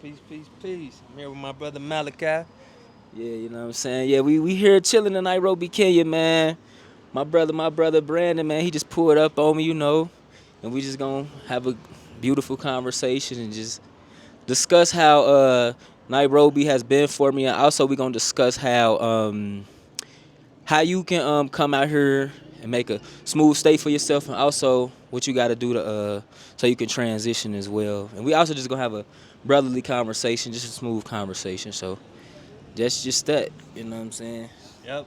Peace, peace, peace. I'm here with my brother Malachi. Yeah, you know what I'm saying? Yeah, we here chilling in Nairobi, Kenya, man. My brother Brandon, man, he just pulled up on me. And we just gonna have a beautiful conversation and just discuss how Nairobi has been for me. And also we gonna discuss how you can come out here and make a smooth state for yourself, and also what you got to do to so you can transition as well. And we also just gonna have a brotherly conversation, just a smooth conversation. So that's just that. You know what I'm saying? Yep,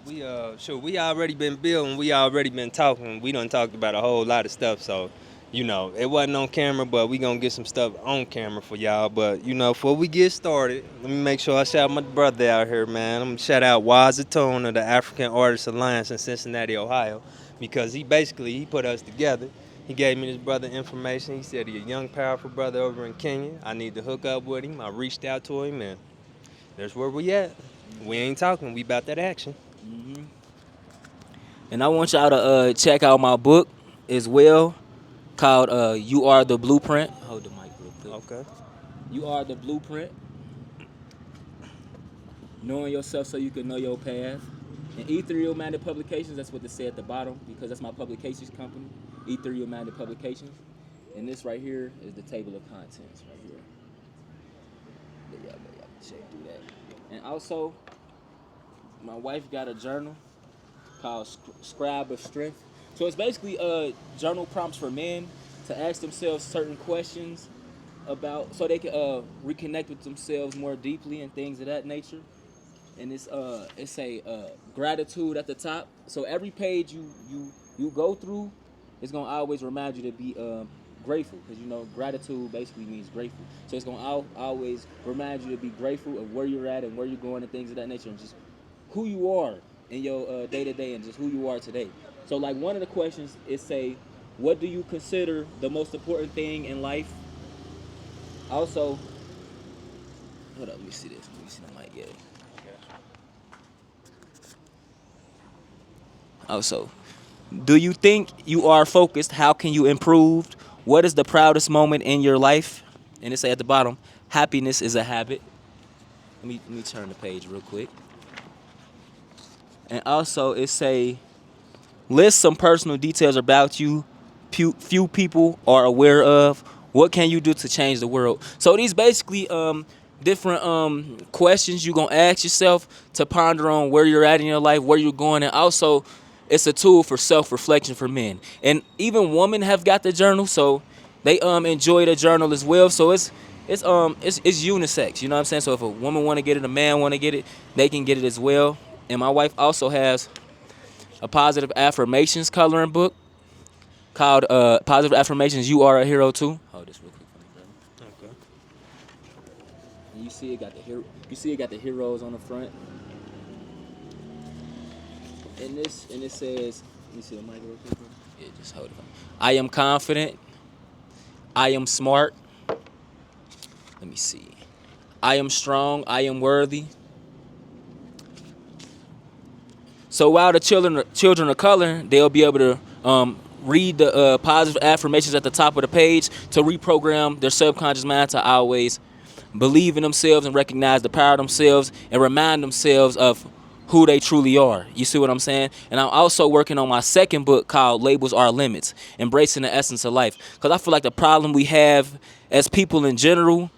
we already been building, we already been talking. We done talked about a whole lot of stuff, so it wasn't on camera, but we gonna get some stuff on camera for y'all. But before we get started, let me make sure I shout my brother out here, man. I'm gonna shout out Wazatone of the African Artists Alliance in Cincinnati, Ohio, because he put us together. He gave me this brother information. He said he a young, powerful brother over in Kenya. I need to hook up with him. I reached out to him, and there's where we at. We ain't talking. We about that action. hmm And I want y'all to check out my book as well, called "You Are the Blueprint." Hold the mic real quick. Okay. You are the blueprint. Knowing yourself so you can know your path. And Ethereal Minded Publications, that's what they say at the bottom, because that's my publications company, Ethereal Minded Publications. And this right here is the table of contents right here. Y'all can check through that. And also, my wife got a journal called Scribe of Strength. So it's basically journal prompts for men to ask themselves certain questions about, so they can reconnect with themselves more deeply and things of that nature. And it's a gratitude at the top. So every page you go through, it's gonna always remind you to be grateful, because gratitude basically means grateful. So it's gonna always remind you to be grateful of where you're at and where you're going and things of that nature, and just who you are in your day to day and just who you are today. So like one of the questions is say, what do you consider the most important thing in life? Also, hold up, let me see this. Let me see the mic. Yeah. Also, do you think you are focused? How can you improve? What is the proudest moment in your life? And it say at the bottom, happiness is a habit. Let me turn the page real quick. And also it say, list some personal details about you few people are aware of. What can you do to change the world? So these basically different questions you gonna ask yourself to ponder on where you're at in your life, where you're going, and also it's a tool for self-reflection for men. And even women have got the journal, so they enjoy the journal as well. So it's unisex, you know what I'm saying? So if a woman wanna get it, a man wanna get it, they can get it as well. And my wife also has a positive affirmations coloring book called Positive Affirmations, You Are a Hero Too. Hold this real quick for me, brother. Okay. And you see it got the heroes on the front. And it says, let me see the mic real quick. Yeah, just hold it. I am confident. I am smart. Let me see. I am strong. I am worthy. So while the children are coloring, they'll be able to read the positive affirmations at the top of the page to reprogram their subconscious mind to always believe in themselves and recognize the power of themselves and remind themselves of who they truly are. You see what I'm saying? And I'm also working on my second book called Labels Are Limits, Embracing the Essence of Life. Because I feel like the problem we have as people in general,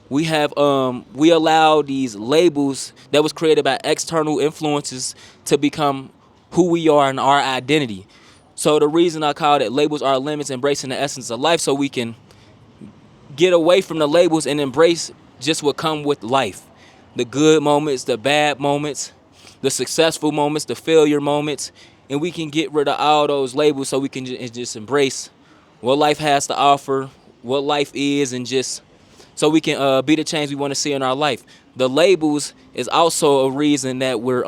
we allow these labels that was created by external influences to become who we are and our identity. So the reason I call it Labels Are Limits, Embracing the Essence of Life, so we can get away from the labels and embrace just what come with life. The good moments, the bad moments, the successful moments, the failure moments, and we can get rid of all those labels so we can just embrace what life has to offer, what life is, and just so we can be the change we want to see in our life. The labels is also a reason that we're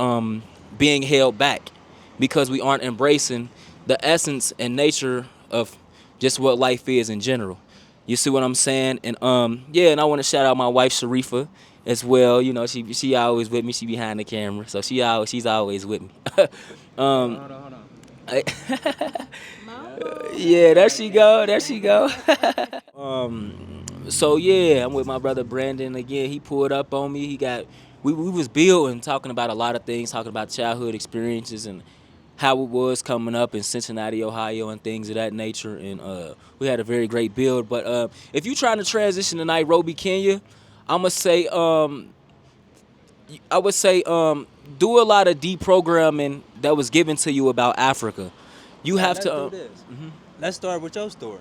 being held back, because we aren't embracing the essence and nature of just what life is in general. You see what I'm saying? And yeah, and I want to shout out my wife Sharifa as well. You know, she always with me. She behind the camera, so she's always with me. um, Hold on. yeah, there she go. There she go. So yeah, I'm with my brother Brandon again. He pulled up on me. We was building, talking about a lot of things, talking about childhood experiences and how it was coming up in Cincinnati, Ohio, and things of that nature. And we had a very great build. But if you're trying to transition to Nairobi, Kenya, I'ma say I would say do a lot of deprogramming that was given to you about Africa. You Now have let's to. do this. Let's start with your story.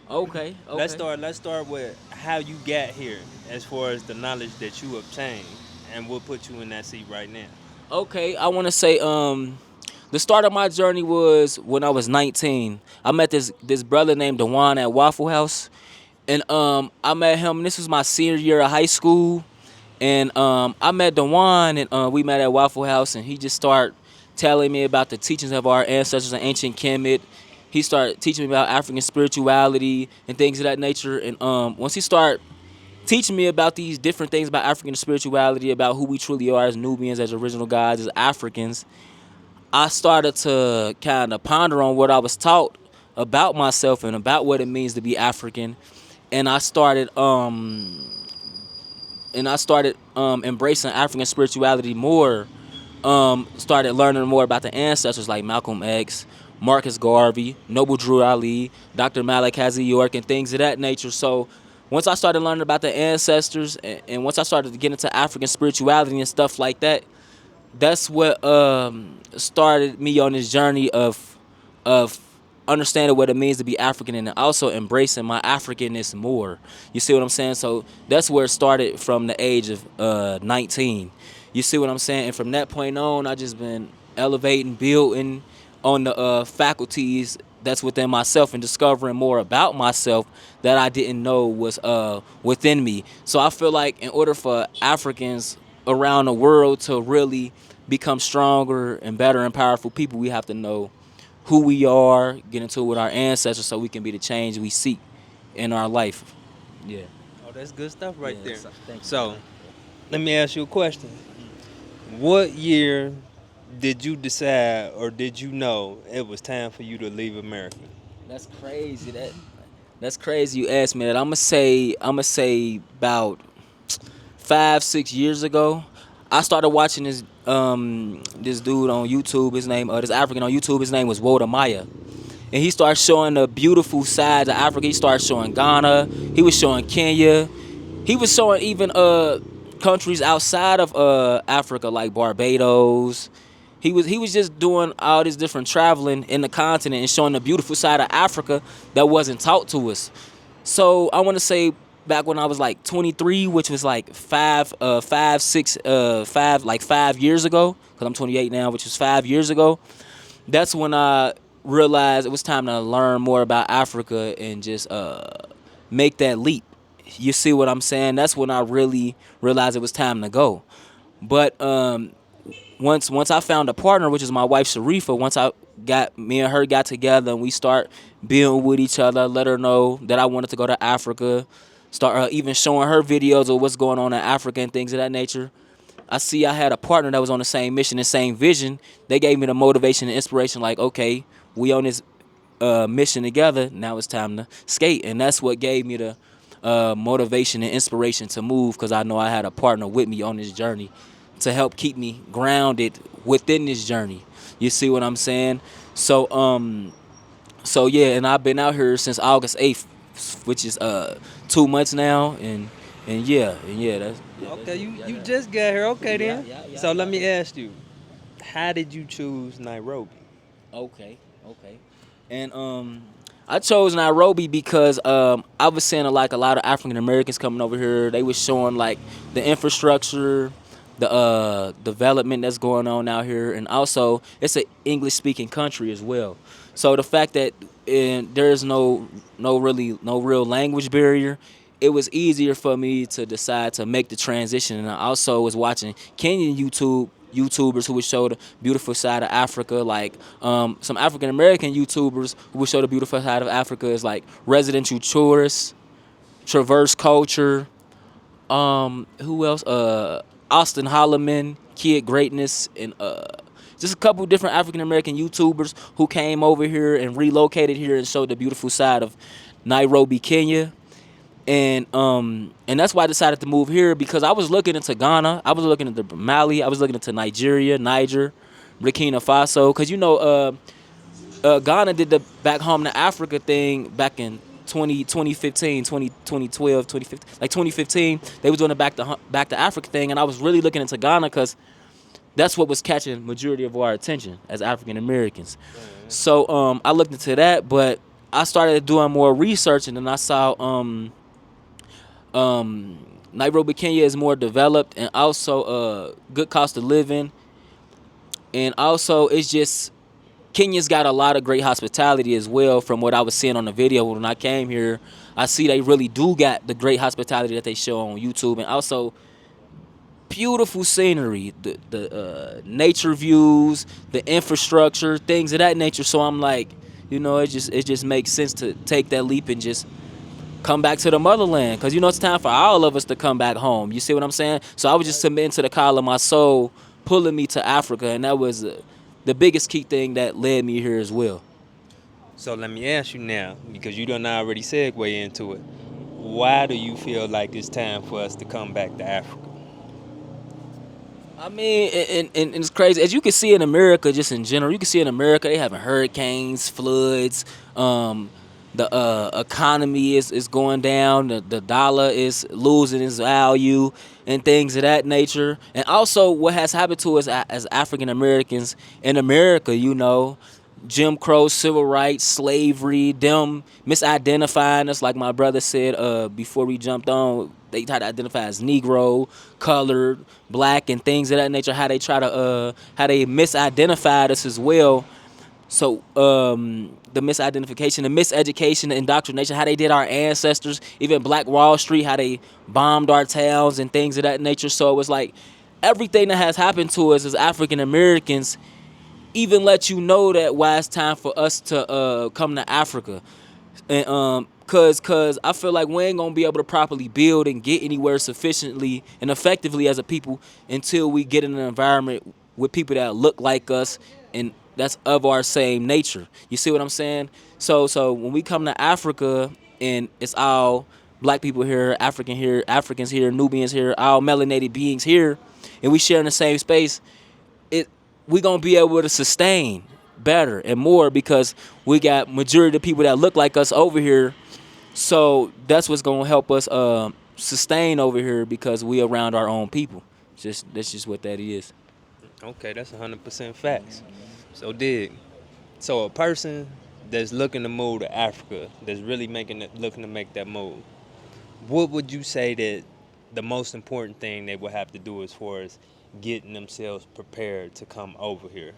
Okay, Let's okay. start. Let's start with how you got here, as far as the knowledge that you obtained, and we'll put you in that seat right now. Okay, I want to say the start of my journey was when I was 19. I met this brother named Dewan at Waffle House, and I met him. This was my senior year of high school, and I met Dewan, and we met at Waffle House, and he just started telling me about the teachings of our ancestors in ancient Kemet. He started teaching me about African spirituality and things of that nature, and once he started teaching me about these different things about African spirituality, about who we truly are as Nubians, as original gods, as Africans, I started to kind of ponder on what I was taught about myself and about what it means to be African, and I started embracing African spirituality more. Started learning more about the ancestors like Malcolm X, Marcus Garvey, Noble Drew Ali, Dr. Malik Hazy York, and things of that nature. So once I started learning about the ancestors, and once I started to get into African spirituality and stuff like that, that's what started me on this journey of understanding what it means to be African and also embracing my Africanness more. You see what I'm saying? So that's where it started from the age of 19. You see what I'm saying? And from that point on, I just been elevating, building on the faculties that's within myself and discovering more about myself that I didn't know was within me. So I feel like in order for Africans around the world to really become stronger and better and powerful people, we have to know who we are, get into it with our ancestors so we can be the change we seek in our life. Yeah. Oh, that's good stuff right Yeah. there. Thank you, So man. let me ask you a question. What year did you decide, or did you know it was time for you to leave America? That's crazy. That's crazy. You asked me that. I'm gonna say about 5 6 years ago. I started watching this dude on YouTube. His name this African on YouTube. His name was Walter Maya, and he started showing the beautiful sides of Africa. He started showing Ghana. He was showing Kenya. He was showing even countries outside of Africa like Barbados. He was just doing all this different traveling in the continent and showing the beautiful side of Africa that wasn't taught to us. So I want to say back when I was like 23, which was like 5 years ago, because I'm 28 now, which was 5 years ago. That's when I realized it was time to learn more about Africa and just make that leap. You see what I'm saying? That's when I really realized it was time to go. But once I found a partner, which is my wife Sharifa, once I got me and her got together and we start building with each other, let her know that I wanted to go to Africa, start even showing her videos of what's going on in Africa and things of that nature. I see I had a partner that was on the same mission and same vision. They gave me the motivation and inspiration, like, okay, we on this mission together. Now it's time to skate, and that's what gave me the motivation and inspiration to move, because I know I had a partner with me on this journey to help keep me grounded within this journey. You see what I'm saying? So yeah, and I've been out here since August 8th, which is 2 months now, and yeah, that's Okay, it. you just got here. Okay Yeah, then. yeah, yeah, So let yeah. me ask you, how did you choose Nairobi? Okay, okay. And I chose Nairobi because I was seeing like a lot of African Americans coming over here. They was showing like the infrastructure, the development that's going on out here, and also it's an English speaking country as well. So the fact that there's no real language barrier, it was easier for me to decide to make the transition. And I also was watching Kenyan YouTubers who would show the beautiful side of Africa, like some African American YouTubers who would show the beautiful side of Africa is like residential tourists, traverse culture, who else? Austin Holloman, Kid Greatness, and just a couple different African American YouTubers who came over here and relocated here and showed the beautiful side of Nairobi, Kenya. And that's why I decided to move here, because I was looking into Ghana, I was looking into Mali, I was looking into Nigeria, Niger, Burkina Faso, because Ghana did the back home to Africa thing back in 2015, 2012, 2015, like 2015. They was doing the back to Africa thing, and I was really looking into Ghana because that's what was catching majority of our attention as African Americans. So I looked into that, but I started doing more research, and then I saw Nairobi, Kenya is more developed, and also good cost of living, and also it's just Kenya's got a lot of great hospitality as well. From what I was seeing on the video when I came here, I see they really do got the great hospitality that they show on YouTube, and also beautiful scenery, the nature views, the infrastructure, things of that nature. So I'm like, it just makes sense to take that leap and just come back to the motherland, because it's time for all of us to come back home. You see what I'm saying? So I was just submitting to the call of my soul, pulling me to Africa, and that was the biggest key thing that led me here as well. So let me ask you now, because you done already segue into it. Why do you feel like it's time for us to come back to Africa? I mean, and it's crazy. As you can see in America, just in general, you can see in America, they having hurricanes, floods. The economy is going down. The dollar is losing its value and things of that nature. And also, what has happened to us as African Americans in America, Jim Crow, civil rights, slavery, them misidentifying us, like my brother said before we jumped on. They try to identify as Negro, colored, black, and things of that nature. How they misidentified us as well. So the misidentification, the miseducation, the indoctrination, how they did our ancestors, even Black Wall Street, how they bombed our towns and things of that nature. So it was like everything that has happened to us as African Americans even let you know that why it's time for us to come to Africa. And cause I feel like we ain't gonna be able to properly build and get anywhere sufficiently and effectively as a people until we get in an environment with people that look like us and that's of our same nature. You see what I'm saying? So when we come to Africa and it's all black people here, Africans here, Nubians here, all melanated beings here, and we share in the same space, we gonna be able to sustain better and more because we got majority of the people that look like us over here. So that's what's gonna help us sustain over here because we around our own people. That's just what that is. Okay, that's 100% facts. So so a person that's looking to move to Africa, that's really looking to make that move, what would you say that the most important thing they would have to do as far as getting themselves prepared to come over here?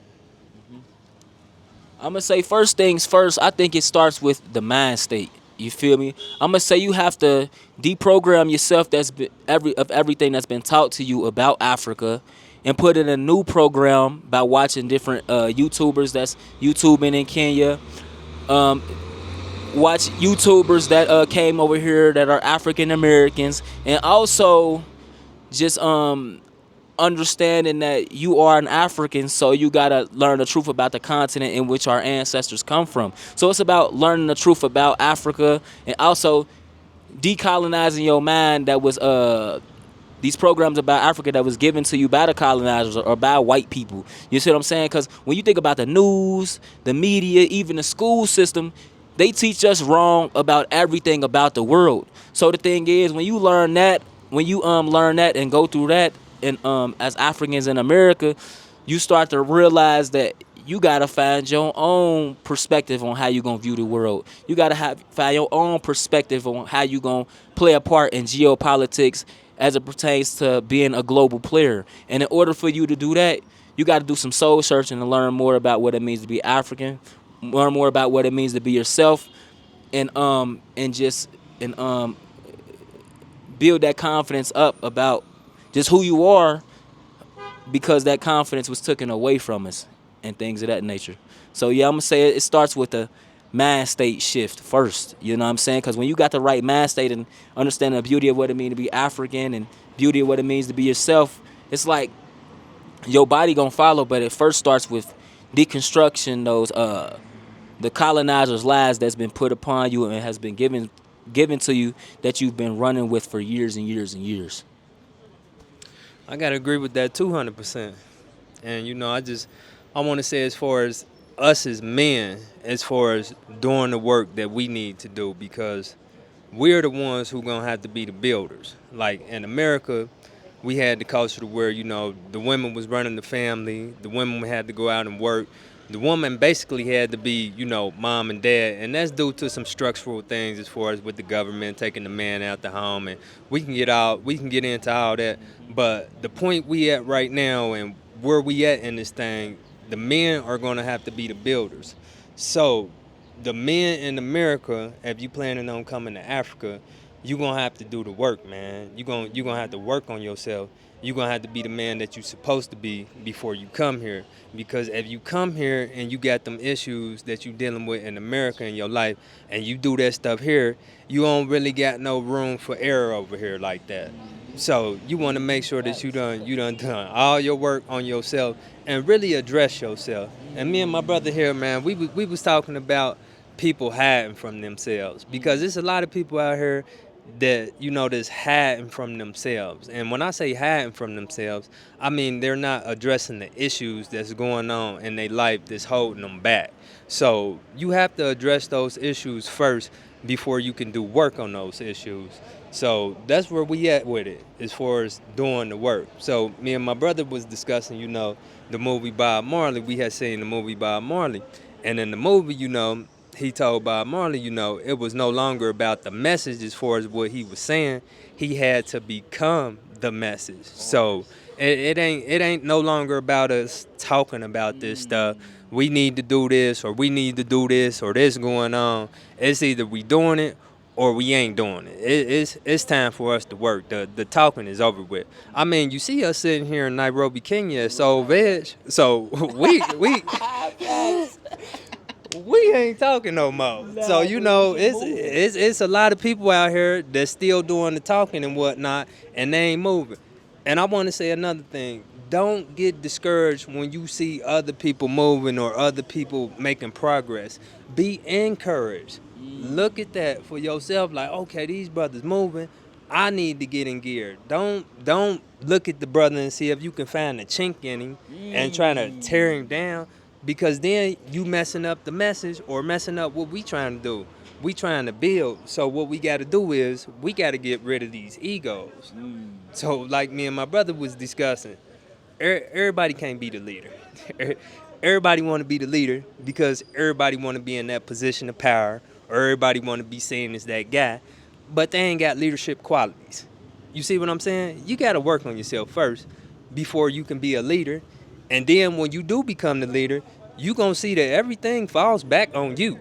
I'm gonna say first things first. I think it starts with the mind state. You feel me? I'm gonna say you have to deprogram yourself of everything that's been taught to you about Africa, and put in a new program by watching different YouTubers that's YouTubing in Kenya. Watch YouTubers that came over here that are African Americans, and also just understanding that you are an African, so you gotta learn the truth about the continent in which our ancestors come from. So it's about learning the truth about Africa and also decolonizing your mind that was these programs about Africa that was given to you by the colonizers or by white people. You see what I'm saying? Because when you think about the news, the media, even the school system, they teach us wrong about everything about the world. So the thing is, when you learn that and go through that, and as Africans in America, you start to realize that you gotta find your own perspective on how you gonna view the world. You gotta find your own perspective on how you gonna play a part in geopolitics as it pertains to being a global player. And in order for you to do that, you gotta do some soul searching and learn more about what it means to be African, learn more about what it means to be yourself, and build that confidence up about just who you are, because that confidence was taken away from us and things of that nature. So yeah, I'm gonna say it starts with the mind state shift first. You know what I'm saying? Because when you got the right mind state and understand the beauty of what it means to be African and beauty of what it means to be yourself, it's like your body gonna follow. But it first starts with deconstruction those the colonizers' lies that's been put upon you and has been given given to you that you've been running with for years and years and years. I gotta agree with that 200%. And I want to say as far as us as men, as far as doing the work that we need to do, because we're the ones who gonna have to be the builders. Like in America, we had the culture to where the women was running the family, the women had to go out and work. The woman basically had to be mom and dad, and that's due to some structural things as far as with the government taking the man out the home, and we can get into all that. But the point we at right now and where we at in this thing, the men are gonna have to be the builders. So the men in America, if you planning on coming to Africa, you gonna have to do the work, man. You gonna have to work on yourself. You gonna have to be the man that you supposed to be before you come here. Because if you come here and you got them issues that you dealing with in America in your life, and you do that stuff here, you don't really got no room for error over here like that. So you want to make sure that you done all your work on yourself and really address yourself. And me and my brother here, man, we was talking about people hiding from themselves, because there's a lot of people out here that that's hiding from themselves. And when I say hiding from themselves, I mean they're not addressing the issues that's going on in their life that's holding them back. So you have to address those issues first before you can do work on those issues. So that's where we at with it as far as doing the work. So me and my brother was discussing, the movie Bob Marley. We had seen the movie Bob Marley. And in the movie, he told Bob Marley, it was no longer about the message as far as what he was saying. He had to become the message. So it ain't no longer about us talking about this stuff. We need to do this, or we need to do this, or this going on. It's either we doing it or we ain't doing it. It's time for us to work. The talking is over with. I mean, you see us sitting here in Nairobi, Kenya, at Soul Veg. So we ain't talking no more. So it's a lot of people out here that's still doing the talking and whatnot, and they ain't moving. And I want to say another thing. Don't get discouraged when you see other people moving or other people making progress. Be encouraged. Look at that for yourself. Like, okay, these brothers moving. I need to get in gear. Don't look at the brother and see if you can find a chink in him and trying to tear him down, because then you messing up the message or messing up what we trying to do. We trying to build. So what we got to do is we got to get rid of these egos. So like me and my brother was discussing, everybody can't be the leader. Everybody want to be the leader because everybody want to be in that position of power, or everybody want to be seen as that guy, but they ain't got leadership qualities. You see what I'm saying? You got to work on yourself first before you can be a leader. And then when you do become the leader, you going to see that everything falls back on you.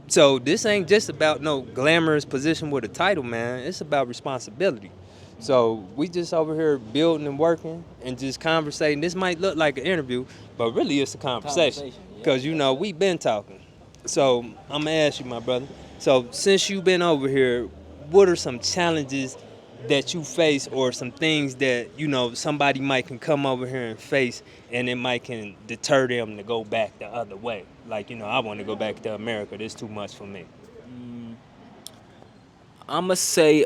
So this ain't just about no glamorous position with a title, man. It's about responsibility. So we just over here building and working and just conversating. This might look like an interview, but really it's a conversation. Because, we been talking. So I'm going to ask you, my brother. So since you've been over here, what are some challenges that you face, or some things that, somebody might can come over here and face, and it might can deter them to go back the other way? Like, I want to go back to America. This too much for me. I'ma say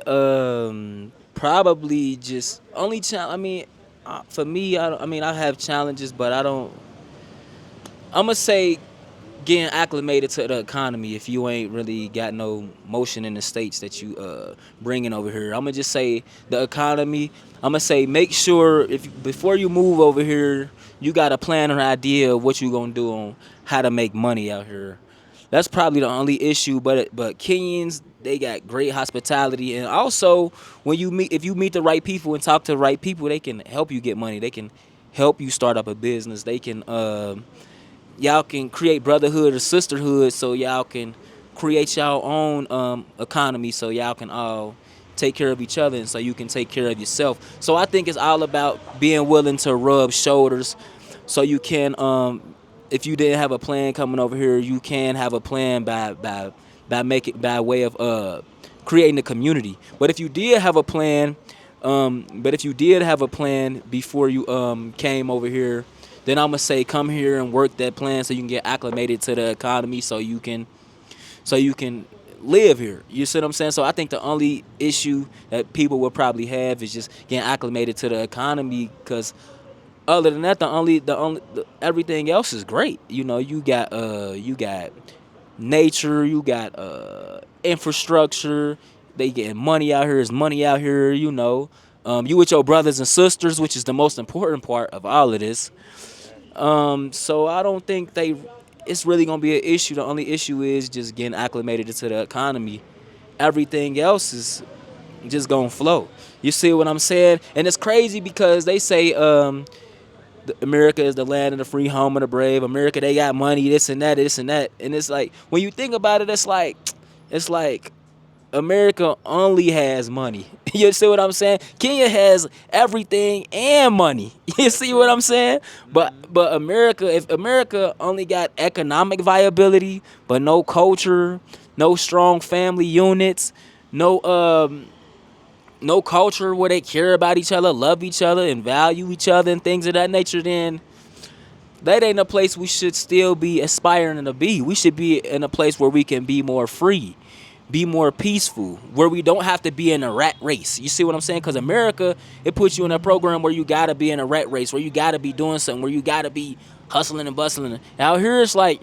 probably just only I mean, for me, I mean I have challenges, but I don't. I'ma say getting acclimated to the economy if you ain't really got no motion in the states that you bringing over here. I'ma just say the economy. I'ma say make sure before you move over here, you got a plan or idea of what you gonna do on how to make money out here. That's probably the only issue, but Kenyans, they got great hospitality, and also if you meet the right people and talk to the right people, they can help you get money. They can help you start up a business. They can y'all can create brotherhood or sisterhood, so y'all can create your own economy, so y'all can all take care of each other, and so you can take care of yourself. So I think it's all about being willing to rub shoulders, so you can if you didn't have a plan coming over here, you can have a plan by way of creating a community. But if you did have a plan, before you came over here, then I'm gonna say come here and work that plan so you can get acclimated to the economy, so you can live here. You see what I'm saying? So I think the only issue that people will probably have is just getting acclimated to the economy. Because other than that, everything else is great. You know, you got nature, you got infrastructure. They getting money out here. Is money out here. You know, you with your brothers and sisters, which is the most important part of all of this. So I don't think it's really gonna be an issue. The only issue is just getting acclimated into the economy. Everything else is just gonna flow. You see what I'm saying? And it's crazy because they say America is the land of the free, home of the brave. America, they got money, this and that, this and that. And it's like when you think about it, it's like America only has money. You see what I'm saying? Kenya has everything and money. You see what I'm saying? But America, if America only got economic viability, but no culture, no strong family units, no culture where they care about each other, love each other, and value each other and things of that nature, then that ain't a place we should still be aspiring to be. We should be in a place where we can be more free, be more peaceful, where we don't have to be in a rat race. You see what I'm saying? Because America, it puts you in a program where you got to be in a rat race, where you got to be doing something, where you got to be hustling and bustling. Out here, it's like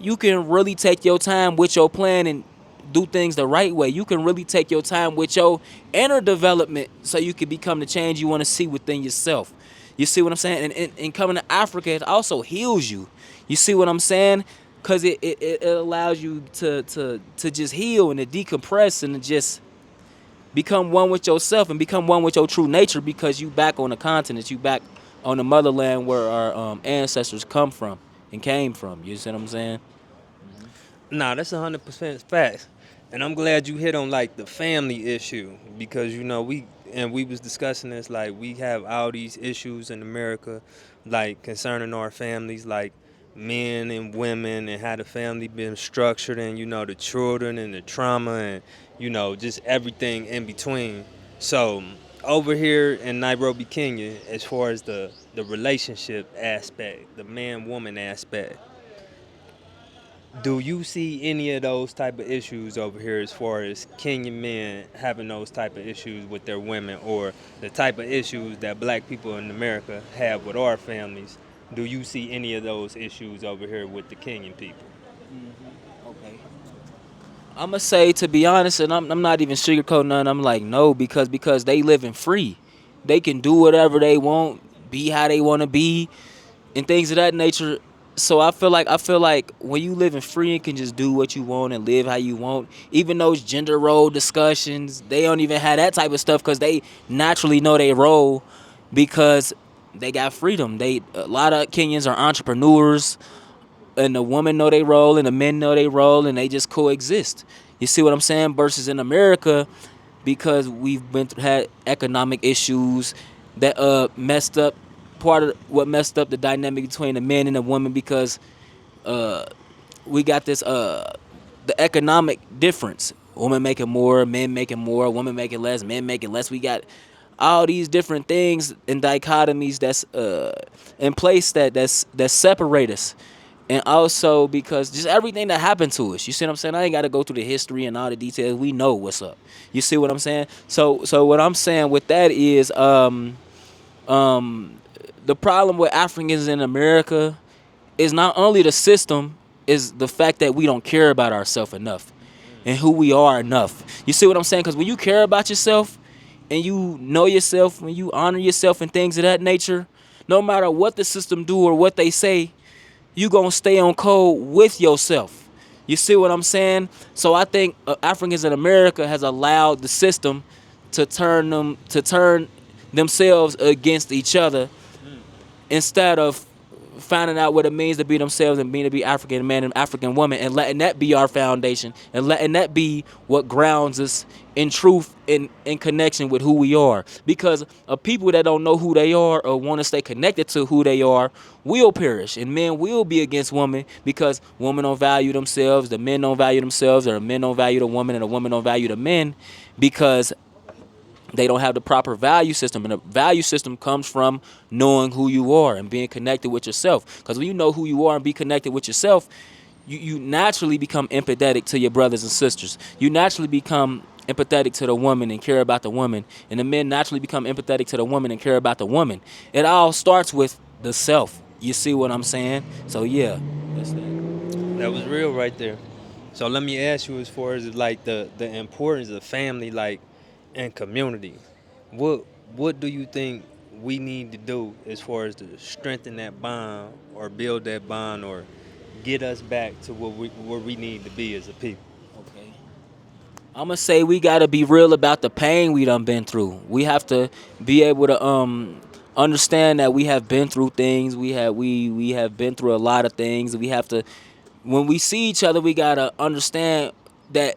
you can really take your time with your plan and do things the right way. You can really take your time with your inner development so you can become the change you want to see within yourself. You see what I'm saying? And coming to Africa, it also heals you. You see what I'm saying? Because it allows you to just heal and to decompress and to just become one with yourself and become one with your true nature, because you back on the continent, you back on the motherland where our ancestors come from and came from. You see what I'm saying? Nah, that's 100% facts, and I'm glad you hit on like the family issue, because you know we was discussing this, like we have all these issues in America, like concerning our families, like men and women, and how the family been structured, and you know the children and the trauma, and you know just everything in between. So over here in Nairobi, Kenya, as far as the relationship aspect, the man woman aspect, do you see any of those type of issues over here as far as Kenyan men having those type of issues with their women, or the type of issues that black people in America have with our families? Do you see any of those issues over here with the Kenyan people? Okay. I'm gonna say, to be honest, and I'm not even sugarcoating none. I'm like, no, because they living free. They can do whatever they want, be how they want to be, and things of that nature. So I feel like when you living free and can just do what you want and live how you want, even those gender role discussions, they don't even have that type of stuff because they naturally know their role, because they got freedom. A lot of Kenyans are entrepreneurs, and the women know they role and the men know they role, and they just coexist. You see what I'm saying? Versus in America, because we've had economic issues that messed up part of what messed up the dynamic between the men and the women, because uh we got this the economic difference. Women making more, men making more, women making less, men making less. We got all these different things and dichotomies that's in place that separate us. And also because just everything that happened to us. You see what I'm saying? I ain't got to go through the history and all the details. We know what's up. You see what I'm saying? So what I'm saying with that is um the problem with Africans in America is not only the system, is the fact that we don't care about ourselves enough and who we are enough. You see what I'm saying? Because when you care about yourself and you know yourself, when you honor yourself and things of that nature, no matter what the system do or what they say, you gonna stay on code with yourself. You see what I'm saying? So I think Africans in America has allowed the system to turn themselves against each other, instead of finding out what it means to be themselves and being to be African man and African woman, and letting that be our foundation and letting that be what grounds us in truth, in connection with who we are. Because of people that don't know who they are or want to stay connected to who they are will perish, and men will be against women, because women don't value themselves, the men don't value themselves, or the men don't value the woman, and the women don't value the men, because they don't have the proper value system. And the value system comes from knowing who you are and being connected with yourself. Because when you know who you are and be connected with yourself, you naturally become empathetic to your brothers and sisters. You naturally become empathetic to the woman and care about the woman, and the men naturally become empathetic to the woman and care about the woman. It all starts with the self. You see what I'm saying? So yeah, that's that. That was real right there. So let me ask you, as far as like the importance of family, like, and community. What what do you think we need to do as far as to strengthen that bond or build that bond or get us back to where we need to be as a people? Okay. I'm gonna say we gotta be real about the pain we done been through. We have to be able to understand that we have been through things. We have been through a lot of things. We have to, when we see each other, we gotta understand that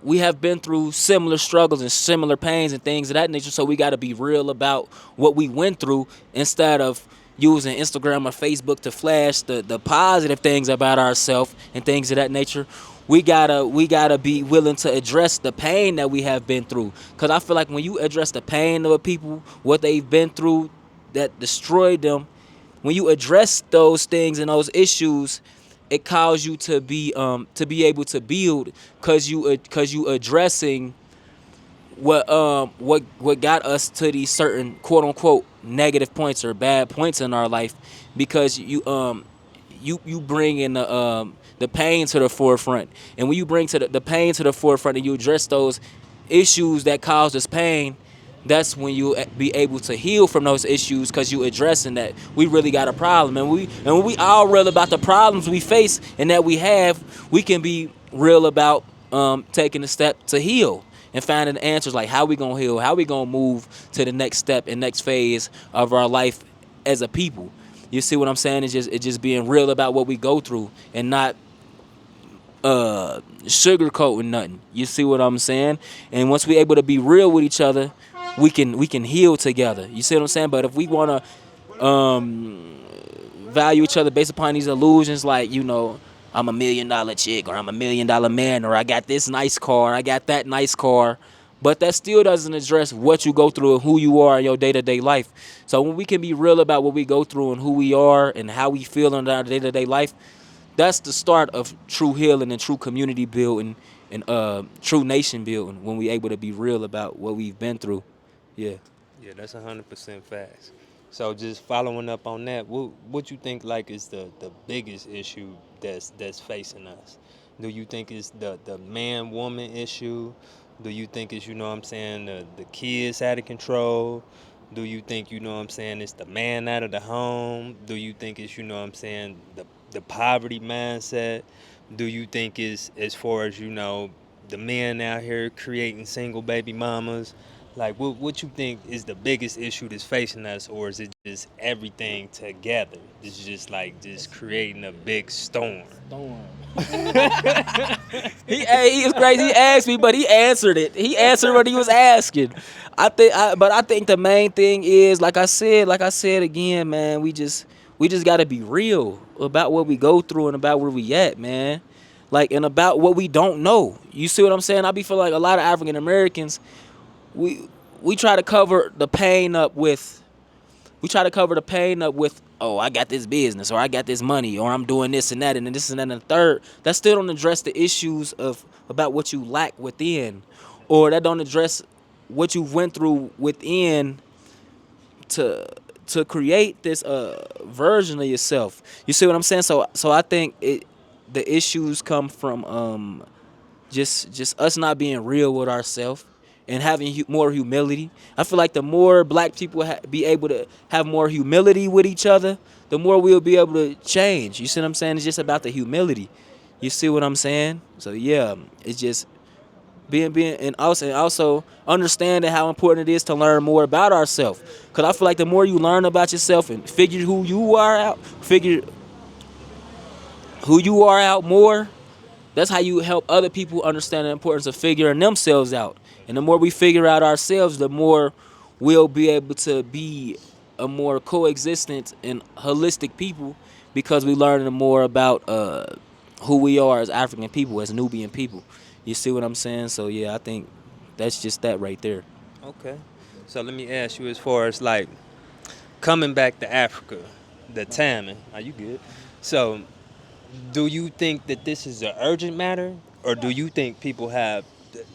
we have been through similar struggles and similar pains and things of that nature. So we gotta be real about what we went through instead of using Instagram or Facebook to flash the positive things about ourselves and things of that nature. We gotta be willing to address the pain that we have been through. Cause I feel like when you address the pain of a people, what they've been through that destroyed them, when you address those things and those issues, it calls you to be able to build, cause you addressing what got us to these certain quote unquote negative points or bad points in our life, because you bring in the pain to the forefront. And when you bring the pain to the forefront and you address those issues that cause us pain, that's when you be able to heal from those issues, because you addressing that we really got a problem. And when we all real about the problems we face and that we have, we can be real about taking a step to heal and finding the answers, like how we gonna heal, how we gonna move to the next step and next phase of our life as a people. You see what I'm saying? It's just being real about what we go through and not sugarcoating nothing. You see what I'm saying? And once we able to be real with each other, we can heal together. You see what I'm saying? But if we wanna value each other based upon these illusions, like, I'm $1 million chick, or I'm $1 million man, or I got this nice car, I got that nice car, but that still doesn't address what you go through and who you are in your day-to-day life. So when we can be real about what we go through and who we are and how we feel in our day-to-day life, that's the start of true healing and true community building and true nation building, when we able to be real about what we've been through. Yeah. Yeah, that's 100% facts. So just following up on that, what you think like is the biggest issue that's facing us? Do you think it's the man woman issue? Do you think it's, what I'm saying, the kids out of control? Do you think, what I'm saying, it's the man out of the home? Do you think it's, what I'm saying, the poverty mindset? Do you think it's as far as, the men out here creating single baby mamas? Like, what you think is the biggest issue that's facing us, or is it just everything together? It's just like just creating a big storm. Storm. He was crazy. He asked me, but he answered it. He answered what he was asking. But I think the main thing is, like I said again, man. We just gotta be real about what we go through and about where we at, man. Like, and about what we don't know. You see what I'm saying? I be feeling like a lot of African Americans, we try to cover the pain up with oh, I got this business, or I got this money, or I'm doing this and that and this and that and the third. That still don't address the issues of about what you lack within, or that don't address what you went through within to create this version of yourself. You see what I'm saying? So I think the issues come from just us not being real with ourselves and having more humility. I feel like the more black people be able to have more humility with each other, the more we'll be able to change. You see what I'm saying? It's just about the humility. You see what I'm saying? So yeah, it's just being and also understanding how important it is to learn more about ourselves. Cause I feel like the more you learn about yourself and figure who you are out more, that's how you help other people understand the importance of figuring themselves out. And the more we figure out ourselves, the more we'll be able to be a more coexistent and holistic people, because we learn more about who we are as African people, as Nubian people. You see what I'm saying? So yeah, I think that's just that right there. Okay. So let me ask you, as far as like coming back to Africa, the timing. Are you good? So do you think that this is an urgent matter, or do you think people have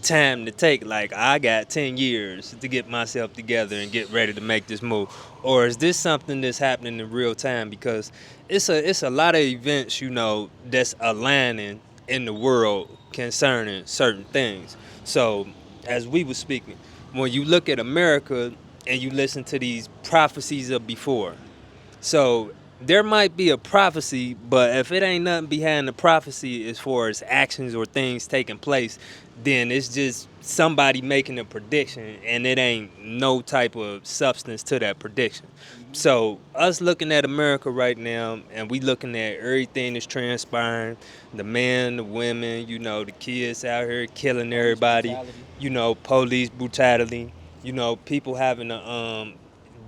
time to take? Like, I got 10 years to get myself together and get ready to make this move, or is this something that's happening in real time? Because it's a lot of events, that's aligning in the world concerning certain things. So, as we were speaking, when you look at America and you listen to these prophecies of before, so there might be a prophecy, but if it ain't nothing behind the prophecy as far as actions or things taking place, then it's just somebody making a prediction and it ain't no type of substance to that prediction. So us looking at America right now and we looking at everything that's transpiring, the men, the women, the kids out here killing everybody, police brutality, people having a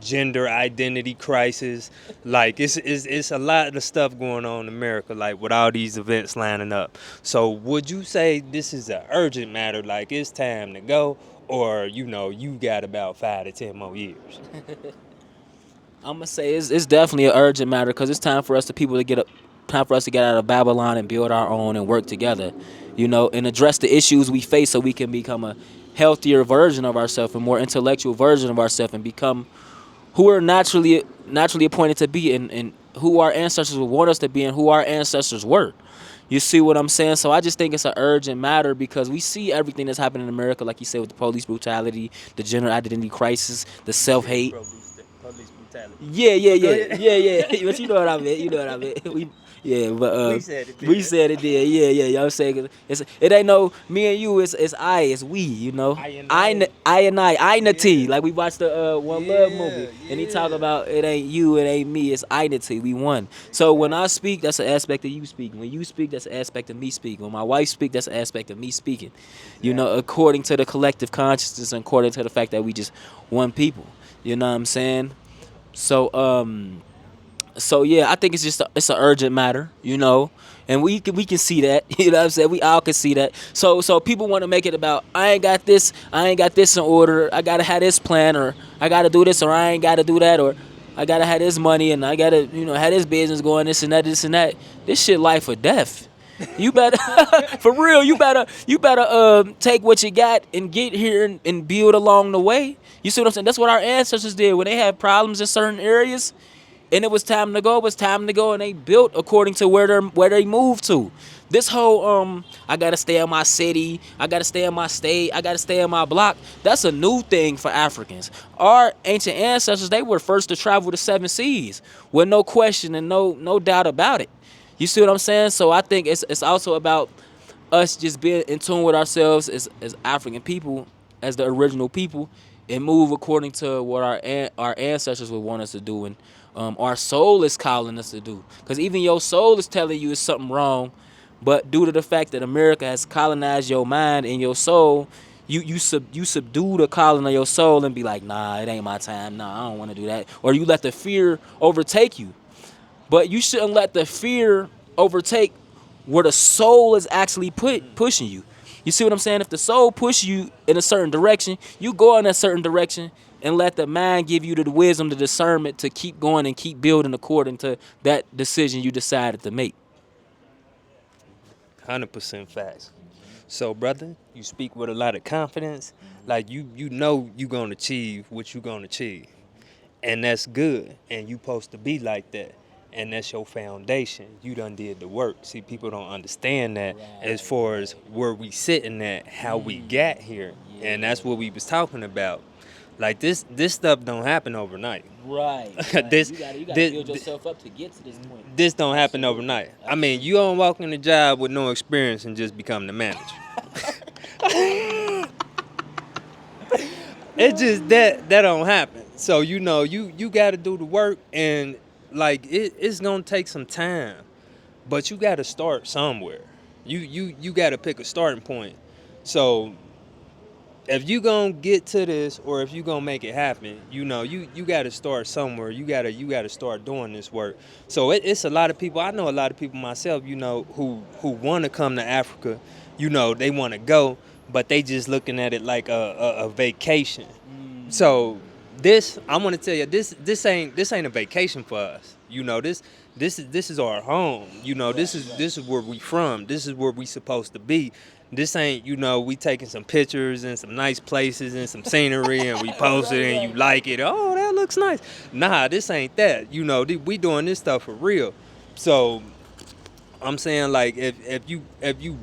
gender identity crisis. Like it's a lot of stuff going on in America, like with all these events lining up. So would you say this is an urgent matter, like it's time to go, or you got about 5 to 10 more years? I'm gonna say it's definitely an urgent matter because it's time for us to people to get up, time for us to get out of Babylon and build our own and work together, and address the issues we face so we can become a healthier version of ourselves, a more intellectual version of ourselves, and become who we're naturally appointed to be, and who our ancestors would want us to be, and who our ancestors were. You see what I'm saying? So I just think it's an urgent matter because we see everything that's happening in America, like you said, with the police brutality, the gender identity crisis, the self-hate. Police brutality. Yeah, yeah, yeah, yeah, yeah. But you know what I meant. You know what I meant. Yeah, but We said it. we said it there. Yeah, yeah. You know what I'm saying? 'Cause it ain't no me and you. It's I. It's we. I and I and I the T. Yeah. Like we watched the One Love movie, and he talk about it ain't you, it ain't me. It's I the T. We won. So when I speak, that's an aspect of you speaking. When you speak, that's an aspect of me speaking. When my wife speak, that's an aspect of me speaking. According to the collective consciousness and according to the fact that we just one people. You know what I'm saying? So yeah, I think it's an urgent matter, and we can see that, you know what I'm saying? We all can see that. So people want to make it about I ain't got this in order. I gotta have this plan, or I gotta do this, or I ain't gotta do that, or I gotta have this money, and I gotta have this business going, this and that, this and that. This shit life or death. You better, for real. You better take what you got and get here and build along the way. You see what I'm saying? That's what our ancestors did when they had problems in certain areas, and it was time to go. It was time to go, and they built according to where they moved to. This whole I gotta stay in my city, I gotta stay in my state, I gotta stay in my block. That's a new thing for Africans. Our ancient ancestors, they were first to travel the 7 seas with no question and no doubt about it. You see what I'm saying? So I think it's also about us just being in tune with ourselves as African people, as the original people, and move according to what our ancestors would want us to do, and our soul is calling us to do. Because even your soul is telling you it's something wrong, but due to the fact that America has colonized your mind and your soul, you subdue the calling of your soul and be like, nah, it ain't my time. Nah, I don't want to do that. Or you let the fear overtake you. But you shouldn't let the fear overtake where the soul is actually pushing you. You see what I'm saying? If the soul pushes you in a certain direction, you go in a certain direction and let the mind give you the wisdom, the discernment to keep going and keep building according to that decision you decided to make. 100% facts. So, brother, you speak with a lot of confidence. Like you gonna achieve what you gonna achieve, and that's good. And you supposed to be like that, and that's your foundation. You done did the work. See, people don't understand that as far as where we sitting at, how we got here, and that's what we was talking about. Like this stuff don't happen overnight. Right. this You gotta this build yourself up to get to this point. this don't happen overnight. I mean, you don't walk in the job with no experience and just become the manager. It's just that don't happen. So you got to do the work, and like it's gonna take some time, but you got to start somewhere. You got to pick a starting point. So if you gonna get to this, or if you gonna make it happen, you got to start somewhere. You gotta start doing this work. So it's a lot of people. I know a lot of people myself. Who want to come to Africa. They want to go, but they just looking at it like a vacation. So this I want to tell you, this ain't a vacation for us. You know, this is our home. You know, this is where we from. This is where we supposed to be. This ain't, we taking some pictures and some nice places and some scenery and we post it and you like it. Oh, that looks nice. Nah, this ain't that. We doing this stuff for real. So I'm saying, like, if you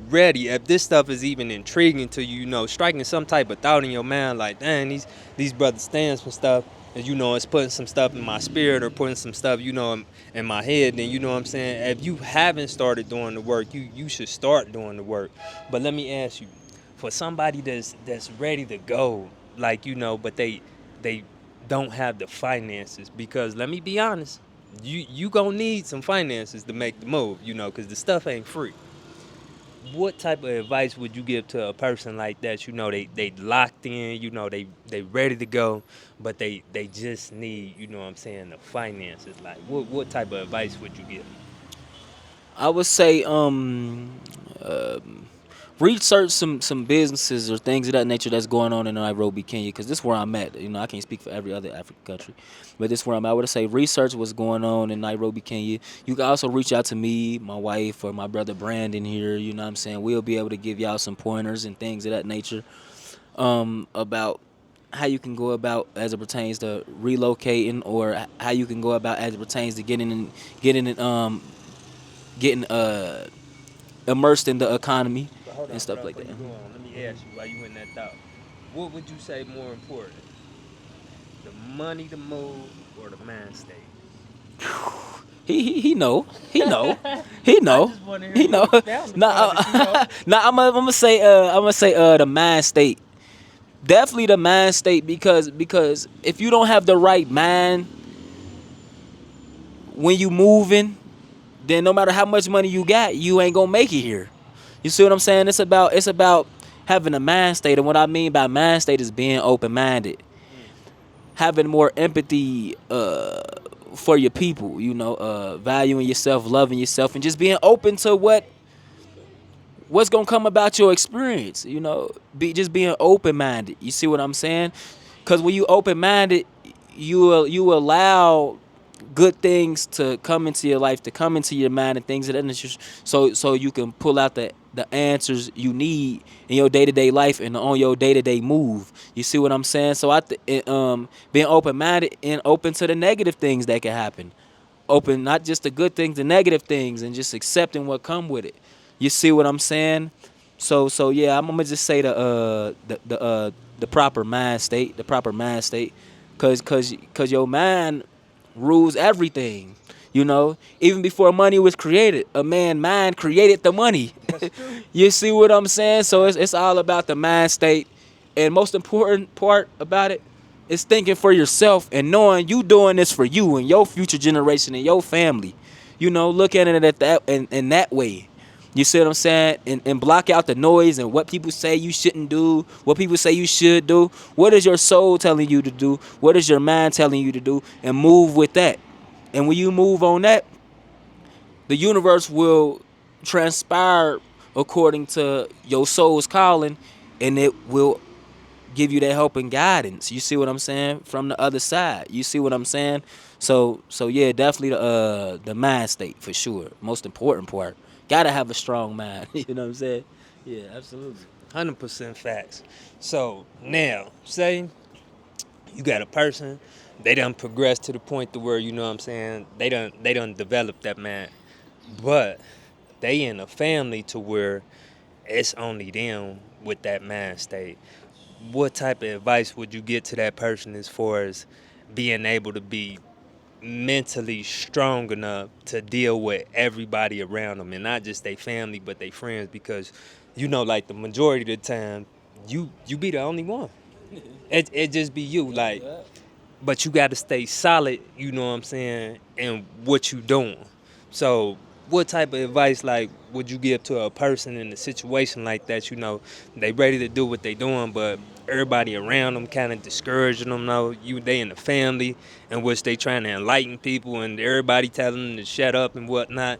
ready, if this stuff is even intriguing to you, striking some type of thought in your mind, like, dang, these brothers stand for stuff, and it's putting some stuff in my spirit or putting some stuff, in my head, then you know what I'm saying. If you haven't started doing the work, you should start doing the work. But let me ask you, for somebody that's ready to go, like, but they don't have the finances, because let me be honest, you gonna need some finances to make the move, because the stuff ain't free. What type of advice would you give to a person like that? They locked in, they ready to go, but they just need, what I'm saying, the finances. Like, what type of advice would you give? I would say research some businesses or things of that nature that's going on in Nairobi, Kenya, because this is where I'm at. I can't speak for every other African country, but this is where I'm at. I would say research what's going on in Nairobi, Kenya. You can also reach out to me, my wife, or my brother Brandon here. You know what I'm saying? We'll be able to give y'all some pointers and things of that nature about how you can go about as it pertains to relocating, or how you can go about as it pertains to getting immersed in the economy But hold and on, stuff like before that. you go on, let me ask you, while you in that thought, what would you say more important, the money to move or the mind state? He know. He know. He I know. just want to hear He you know. expound upon it, Nah, I'm gonna say the mind state. Definitely the mind state, because if you don't have the right mind when you moving, then no matter how much money you got, you ain't gonna make it here. You see what I'm saying? It's about having a mind state, and what I mean by mind state is being open minded, having more empathy for your people, valuing yourself, loving yourself, and just being open to what's gonna come about your experience. Just being open minded. You see what I'm saying? Because when you open minded, you allow good things to come into your life, to come into your mind, and things of that nature, so you can pull out the answers you need in your day-to-day life and on your day-to-day move. You see what I'm saying? So being open-minded and open to the negative things that can happen, open not just the good things, the negative things, and just accepting what come with it. You see what I'm saying? So yeah, I'm gonna just say the proper mind state, cause your mind rules everything. Even before money was created, a man mind created the money. That's true. You see what I'm saying? So it's all about the mind state, and most important part about it is thinking for yourself and knowing you doing this for you and your future generation and your family. Look at it at that in that way. You see what I'm saying? And block out the noise and what people say you shouldn't do, what people say you should do. What is your soul telling you to do? What is your mind telling you to do? And move with that. And when you move on that, the universe will transpire according to your soul's calling, and it will give you that help and guidance. You see what I'm saying? From the other side. You see what I'm saying? So yeah, definitely the mind state for sure. Most important part. Gotta have a strong mind. You know what I'm saying? Yeah, absolutely. 100% facts. So now, say you got a person, they done progressed to the point to where, you know what I'm saying, they done developed that man, but they in a family to where it's only them with that mind state. What type of advice would you get to that person as far as being able to be mentally strong enough to deal with everybody around them, and not just their family but their friends? Because like the majority of the time, you be the only one. It just be you, like, but you got to stay solid, you know what I'm saying, and what you doing. So what type of advice, like, would you give to a person in a situation like that? They ready to do what they doing, but everybody around them kind of discouraging them. They in the family in which they trying to enlighten people, and everybody telling them to shut up and whatnot.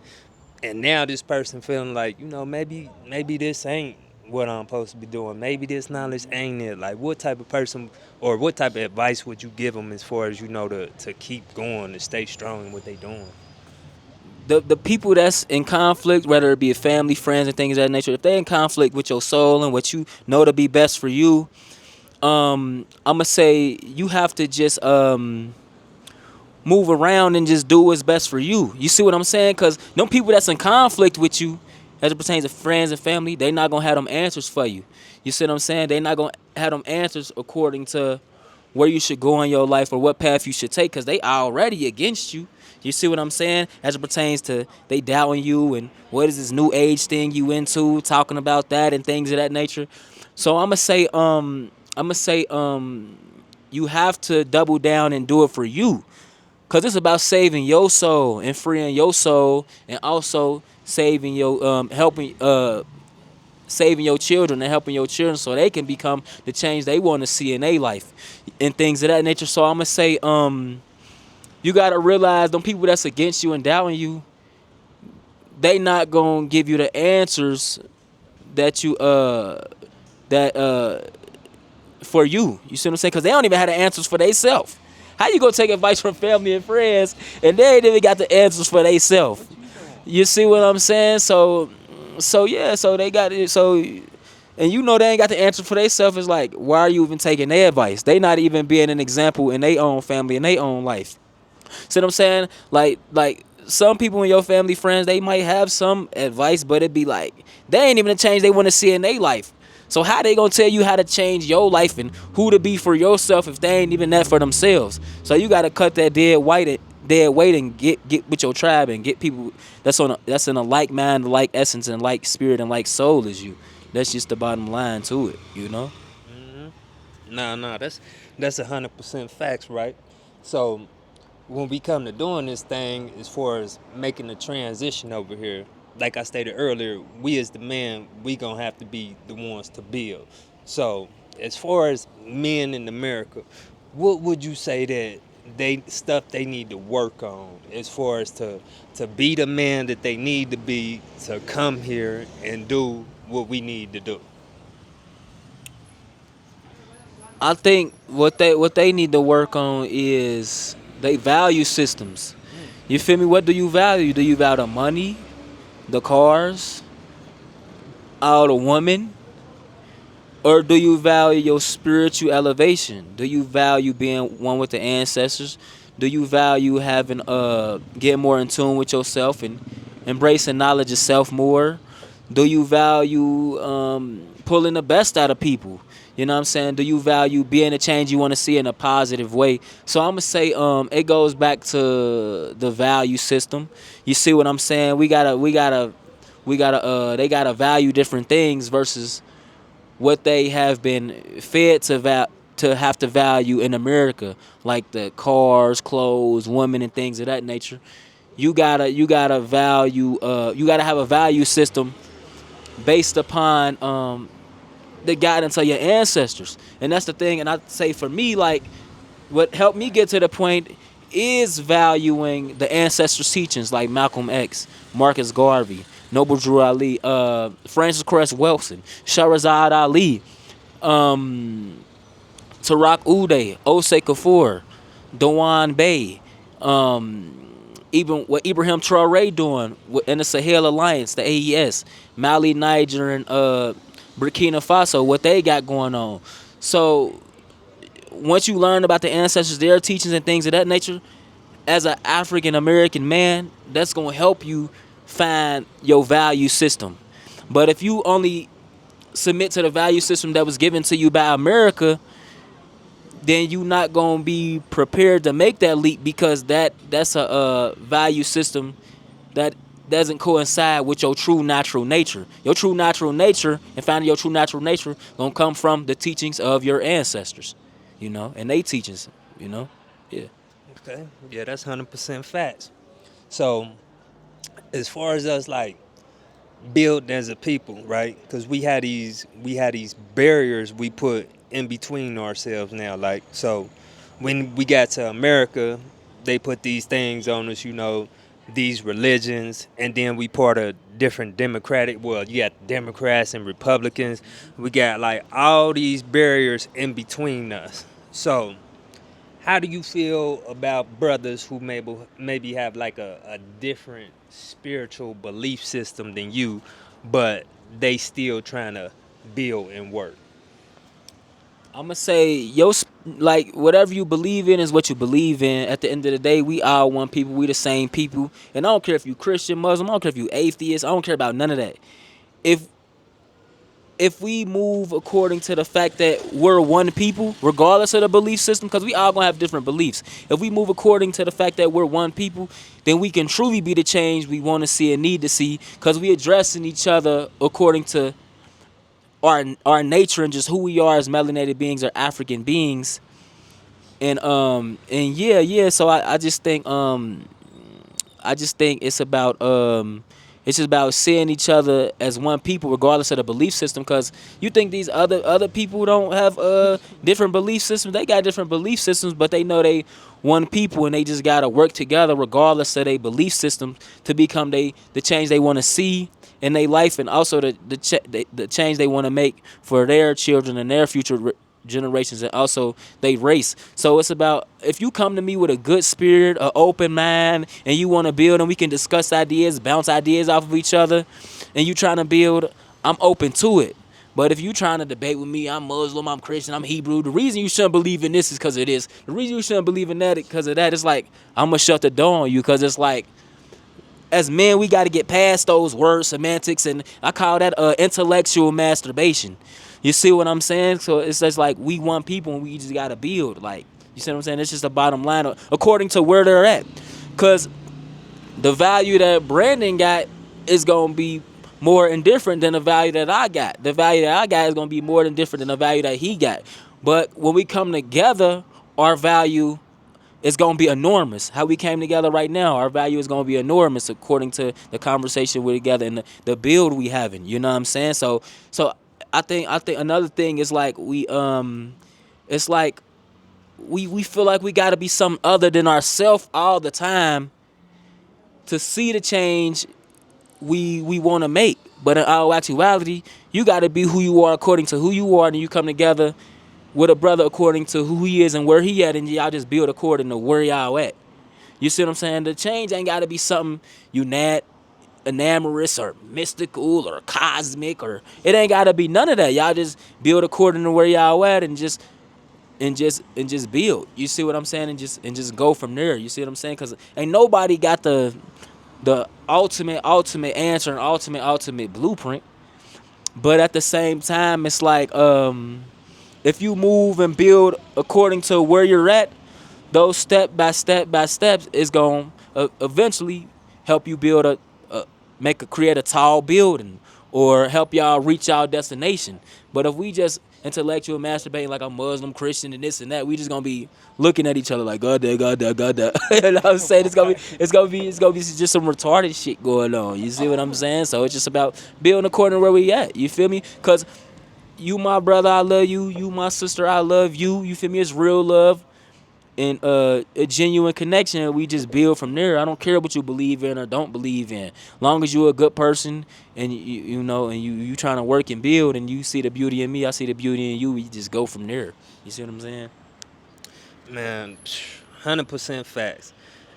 And now this person feeling like, maybe this ain't what I'm supposed to be doing. Maybe this knowledge ain't it. Like, what type of person or what type of advice would you give them as far as to keep going, to stay strong in what they doing? The people that's in conflict, whether it be family, friends, and things of that nature, if they're in conflict with your soul and what you know to be best for you, I'ma say you have to just move around and just do what's best for you. You see what I'm saying? Because them people that's in conflict with you, as it pertains to friends and family, they not gonna have them answers for you. You see what I'm saying? They not gonna have them answers according to where you should go in your life or what path you should take, because they already against you. You see what I'm saying? As it pertains to they doubting you and what is this new age thing you into, talking about that and things of that nature. So I'ma say you have to double down and do it for you. Cause it's about saving your soul and freeing your soul, and also saving your helping saving your children and helping your children so they can become the change they want to see in their life and things of that nature. So I'm gonna say you gotta realize them people that's against you and doubting you, they not gonna give you the answers that you that for you. You see what I'm saying? Because they don't even have the answers for themselves. How you gonna take advice from family and friends and they ain't even got the answers for themselves? You see what I'm saying? So yeah, so they got it. So and you know they ain't got the answer for themselves. It's like, why are you even taking their advice? They not even being an example in their own family, in their own life. See what I'm saying? Like some people in your family, friends, they might have some advice, but it be like they ain't even the change they want to see in their life. So how they gonna tell you how to change your life and who to be for yourself if they ain't even that for themselves? So you gotta cut that dead weight and get with your tribe and get people that's in a like mind, like essence, and like spirit and like soul as you. That's just the bottom line to it, you know. No, that's 100% facts, right? So when we come to doing this thing, as far as making the transition over here, like I stated earlier, we as the man, we gonna have to be the ones to build. So as far as men in America, what would you say that they need to work on as far as to be the man that they need to be to come here and do what we need to do? I think what they need to work on is they value systems. You feel me? What do you value? Do you value the money, the cars, all the women, or do you value your spiritual elevation? Do you value being one with the ancestors? Do you value having get more in tune with yourself and embracing knowledge of self more? Do you value pulling the best out of people? You know what I'm saying? Do you value being the change you want to see in a positive way? So I'm gonna say it goes back to the value system. You see what I'm saying? We gotta they gotta value different things versus what they have been fed to have to value in America, like the cars, clothes, women, and things of that nature. You gotta value. You gotta have a value system based upon the guidance of your ancestors, and that's the thing. And I say for me, like what helped me get to the point is valuing the ancestors' teachings, like Malcolm X, Marcus Garvey, Noble Drew Ali, Francis Cress Wilson, Shahrazad Ali, um, Tarak Uday, Osei Kafour, Dewan Bey, even what Ibrahim Traore doing in the Sahel Alliance, the AES, Mali, Niger, and Burkina Faso, what they got going on. So once you learn about the ancestors, their teachings and things of that nature, as an African American man, that's gonna help you find your value system. But if you only submit to the value system that was given to you by America, then you not gonna be prepared to make that leap because that's a value system that doesn't coincide with your true natural nature. Your true natural nature and finding your true natural nature gonna come from the teachings of your ancestors, and they teachings, you know, yeah. Okay, yeah, that's 100% facts. So as far as us like build as a people, right? Because we had these barriers we put in between ourselves now. Like so, when we got to America, they put these things on us. these religions, and then we part of different democratic. Well, you got Democrats and Republicans. We got like all these barriers in between us. So, how do you feel about brothers who maybe have like a different spiritual belief system than you, but they still trying to build and work? I'm gonna say like whatever you believe in is what you believe in. At the end of the day, we all one people. We the same people, and I don't care if you Christian, Muslim. I don't care if you atheist. I don't care about none of that. If if we move according to the fact that we're one people, regardless of the belief system, because we all gonna have different beliefs. If we move according to the fact that we're one people, then we can truly be the change we want to see and need to see, because we addressing each other according to our nature and just who we are as melanated beings or African beings. And yeah. So I just think it's just about seeing each other as one people, regardless of the belief system. Because you think these other people don't have different belief systems? They got different belief systems, but they know they one people, and they just gotta work together, regardless of their belief system, to become the change they want to see in their life, and also the change they want to make for their children and their future generations, and also they race. So it's about, if you come to me with a good spirit, an open mind, and you want to build, and we can discuss ideas, bounce ideas off of each other, and you trying to build, I'm open to it. But if you trying to debate with me, I'm Muslim, I'm Christian, I'm Hebrew, the reason you shouldn't believe in this is because of this, the reason you shouldn't believe in that because of that, it's like, I'm gonna shut the door on you. Because it's like, as men, we got to get past those word semantics, and I call that intellectual masturbation. You see what I'm saying? So it's just like, we want people, and we just got to build. Like, you see what I'm saying? It's just the bottom line according to where they're at. Because the value that Brandon got is going to be more indifferent than the value that I got. The value that I got is going to be more than different than the value that he got. But when we come together, our value is going to be enormous. How we came together right now, our value is going to be enormous according to the conversation we're together and the build we having. You know what I'm saying? So I think another thing is like, it's like we feel like we got to be something other than ourselves all the time to see the change we want to make. But in all actuality, you got to be who you are according to who you are, and you come together with a brother according to who he is and where he at, and y'all just build according to where y'all at. You see what I'm saying? The change ain't got to be something enamorous or mystical or cosmic, or it ain't got to be none of that. Y'all just build according to where y'all at, and just build. You see what I'm saying? And just go from there. You see what I'm saying? Because ain't nobody got the ultimate answer and ultimate blueprint. But at the same time, it's like, if you move and build according to where you're at, those step by steps is going to eventually help you build create a tall building, or help y'all reach our destination. But if we just intellectual masturbating like a Muslim, Christian, and this and that, we just gonna be looking at each other like, God that, God that, God that. You know what I'm saying? It's gonna be just some retarded shit going on. You see what I'm saying? So it's just about building according to where we at. You feel me? Cause you my brother, I love you. You my sister, I love you. You feel me? It's real love and a genuine connection. We just build from there. I don't care what you believe in or don't believe in. Long as you're a good person, and you know, and you trying to work and build, and you see the beauty in me, I see the beauty in you. We just go from there. You see what I'm saying? Man, 100% facts.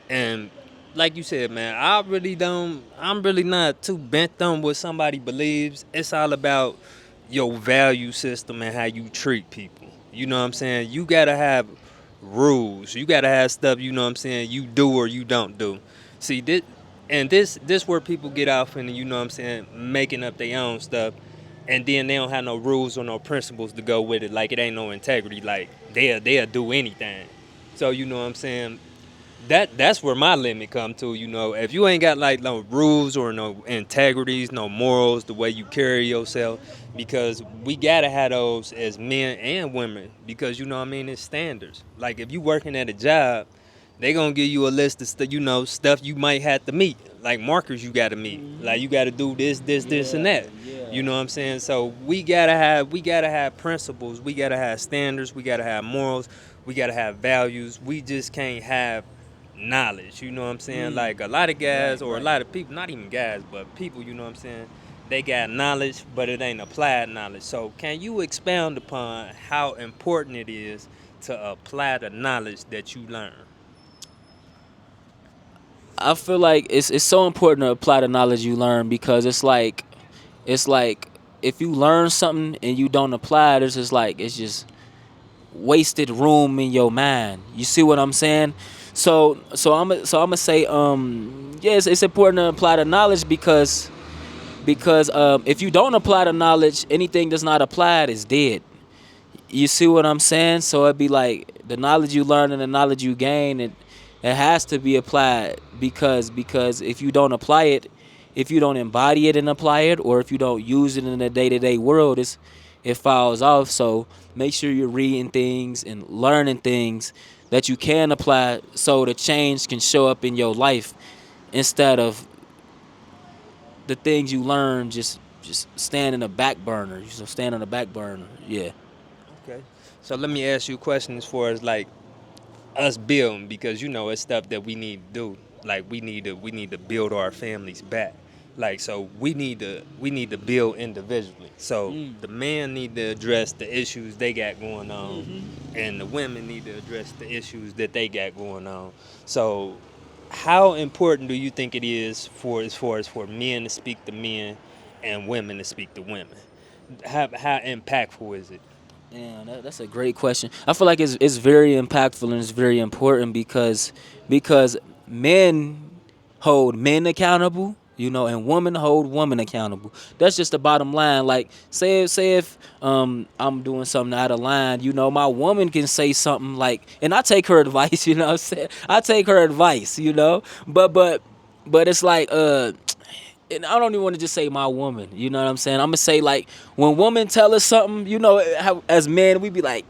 And like you said, man, I'm really not too bent on what somebody believes. It's all about your value system and how you treat people. You know what I'm saying? You gotta have rules. You gotta have stuff, you know what I'm saying, you do or you don't do. See, this where people get off and, you know what I'm saying, making up their own stuff, and then they don't have no rules or no principles to go with it. Like, it ain't no integrity. Like, they'll do anything. So, you know what I'm saying, that's where my limit come to. You know, if you ain't got like no rules or no integrities, no morals, the way you carry yourself, because we gotta have those as men and women, because, you know what I mean, it's standards. Like, if you working at a job, they gonna give you a list of stuff you might have to meet, like markers you gotta meet, like you gotta do this and that. You know what I'm saying? So we gotta have principles, we gotta have standards, we gotta have morals, we gotta have values. We just can't have knowledge. You know what I'm saying? Like a lot of guys or a lot of people, not even guys, but people. You know what I'm saying? They got knowledge, but it ain't applied knowledge. So can you expound upon how important it is to apply the knowledge that you learn? I feel like it's so important to apply the knowledge you learn because it's like if you learn something and you don't apply it, it's just wasted room in your mind. You see what I'm saying? So I'm gonna say yes, it's important to apply the knowledge because if you don't apply the knowledge, anything that's not applied is dead. You see what I'm saying? So it'd be like the knowledge you learn and the knowledge you gain, it has to be applied because if you don't apply it, if you don't embody it and apply it, or if you don't use it in the day-to-day world, it falls off. So make sure you're reading things and learning things that you can apply so the change can show up in your life instead of the things you learn just stand in the back burner. You stand on the back burner. Yeah. Okay. So let me ask you a question as far as like us building, because you know it's stuff that we need to do. Like we need to build our families back. Like so we need to build individually. So the man need to address the issues they got going on, and the women need to address the issues that they got going on. So how important do you think it is for as far as for men to speak to men and women to speak to women? How impactful is it? Yeah, that's a great question. I feel like it's very impactful and it's very important because men hold men accountable, and women hold women accountable. That's just the bottom line. Like say if I'm doing something out of line, my woman can say something like, and I take her advice. You know what I'm saying? I take her advice. But it's like and I don't even want to just say my woman. You know what I'm saying? I'm gonna say like when women tell us something, how as men we be like,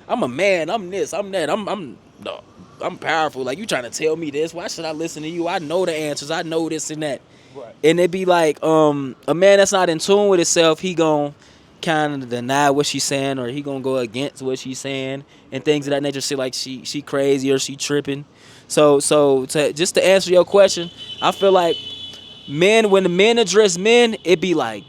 I'm a man, I'm this, I'm that, no, I'm powerful. Like you trying to tell me this? Why should I listen to you? I know the answers. I know this and that. Right. And it be like a man that's not in tune with himself, he gon' kind of deny what she's saying, or he gonna go against what she's saying and things of that nature. Say like she crazy or she tripping. Just to answer your question, I feel like men, when the men address men, it be like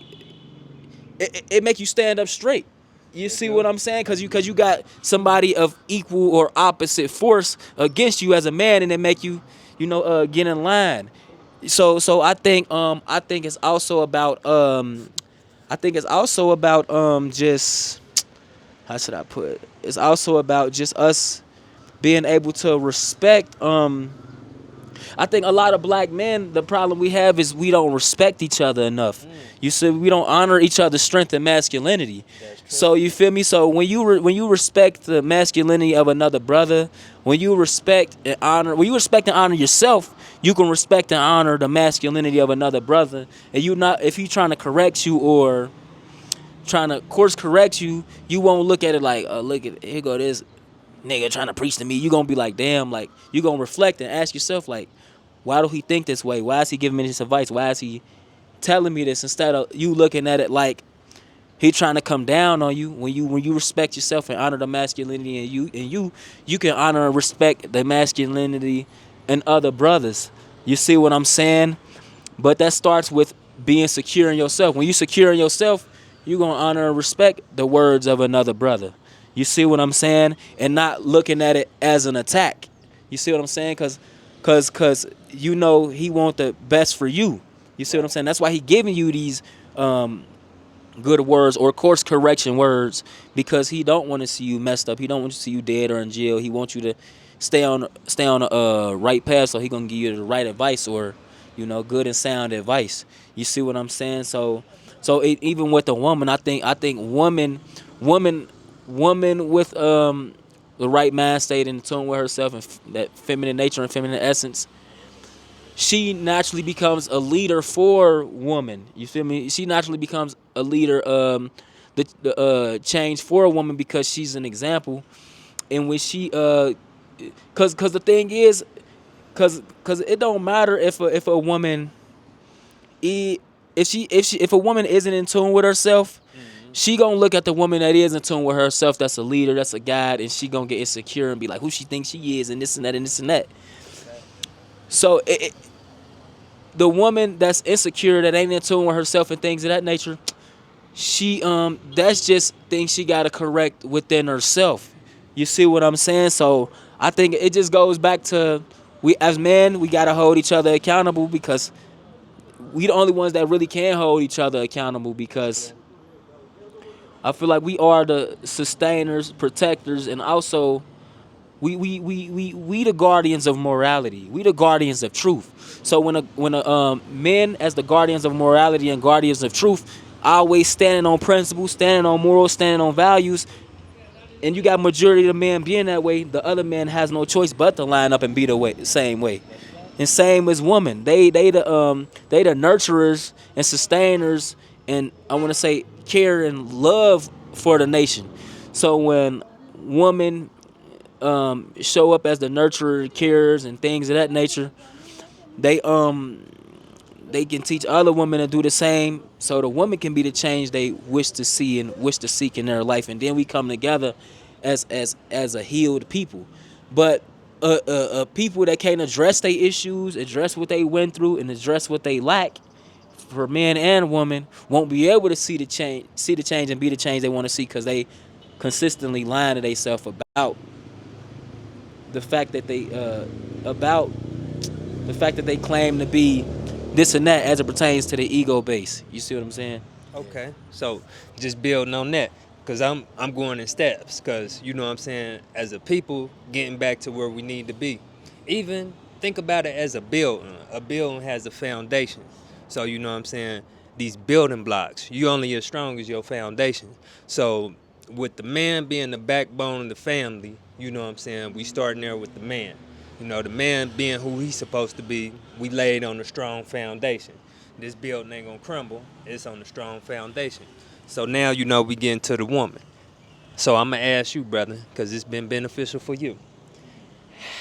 it make you stand up straight. You see what I'm saying? Because you got somebody of equal or opposite force against you as a man, and it make you get in line. So I think it's also about just how should I put it? It's also about just us being able to respect. I think a lot of black men, the problem we have is we don't respect each other enough. You see, we don't honor each other's strength and masculinity. So you feel me? So when you respect the masculinity of another brother, when you respect and honor yourself, you can respect and honor the masculinity of another brother. And if he trying to correct you or trying to course correct you, you won't look at it like, look at here go this nigga trying to preach to me. You gonna be like, damn, like you gonna reflect and ask yourself like, why do he think this way? Why is he giving me this advice? Why is he telling me this, instead of you looking at it like he trying to come down on you? When you respect yourself and honor the masculinity you can honor and respect the masculinity in other brothers. You see what I'm saying? But that starts with being secure in yourself. When you secure in yourself, you gonna honor and respect the words of another brother. You see what I'm saying? And not looking at it as an attack. You see what I'm saying? Cause he want the best for you. You see what I'm saying? That's why he giving you these good words or course correction words, because he don't want to see you messed up. He don't want to see you dead or in jail. He wants you to stay on the right path, so he gonna give you the right advice, or good and sound advice. You see what I'm saying? Even with a woman, I think woman with the right mind state in tune with herself and that feminine nature and feminine essence, she naturally becomes a leader for woman. You feel me? She naturally becomes a leader, the change for a woman, because she's an example. And when she cause the thing is, cause it don't matter if a woman if a woman isn't in tune with herself, she gonna look at the woman that is in tune with herself, that's a leader, that's a guide, and she gonna get insecure and be like, who she thinks she is, and this and that and this and that. So the woman that's insecure, that ain't in tune with herself and things of that nature, she that's just things she gotta correct within herself. You see what I'm saying? So I think it just goes back to, we as men, we gotta hold each other accountable, because we the only ones that really can hold each other accountable, because I feel like we are the sustainers, protectors, and also we the guardians of morality. We the guardians of truth. So when a men as the guardians of morality and guardians of truth, always standing on principles, standing on morals, standing on values, and you got majority of the men being that way, the other man has no choice but to line up and be the same way. And same as women, they the nurturers and sustainers, and I want to say care and love for the nation. So when women show up as the nurturer, carers, and things of that nature, they they can teach other women to do the same, so the woman can be the change they wish to see and wish to seek in their life, and then we come together as a healed people. But people that can't address their issues, address what they went through, and address what they lack, for men and women, won't be able to see the change and be the change they want to see, because they consistently lying to themselves the fact that they about the fact that they claim to be this and that as it pertains to the ego base. You see what I'm saying? Okay, so just building on that, cause I'm going in steps, cause you know what I'm saying, as a people getting back to where we need to be. Even think about it as a building. A building has a foundation, so you know what I'm saying. These building blocks, you only as strong as your foundation. So with the man being the backbone of the family, you know what I'm saying. We starting there with the man. You know, the man being who he's supposed to be. We laid on a strong foundation. This building ain't gonna crumble. It's on a strong foundation. So now you know we getting to the woman. So I'm gonna ask you, brother, because it's been beneficial for you.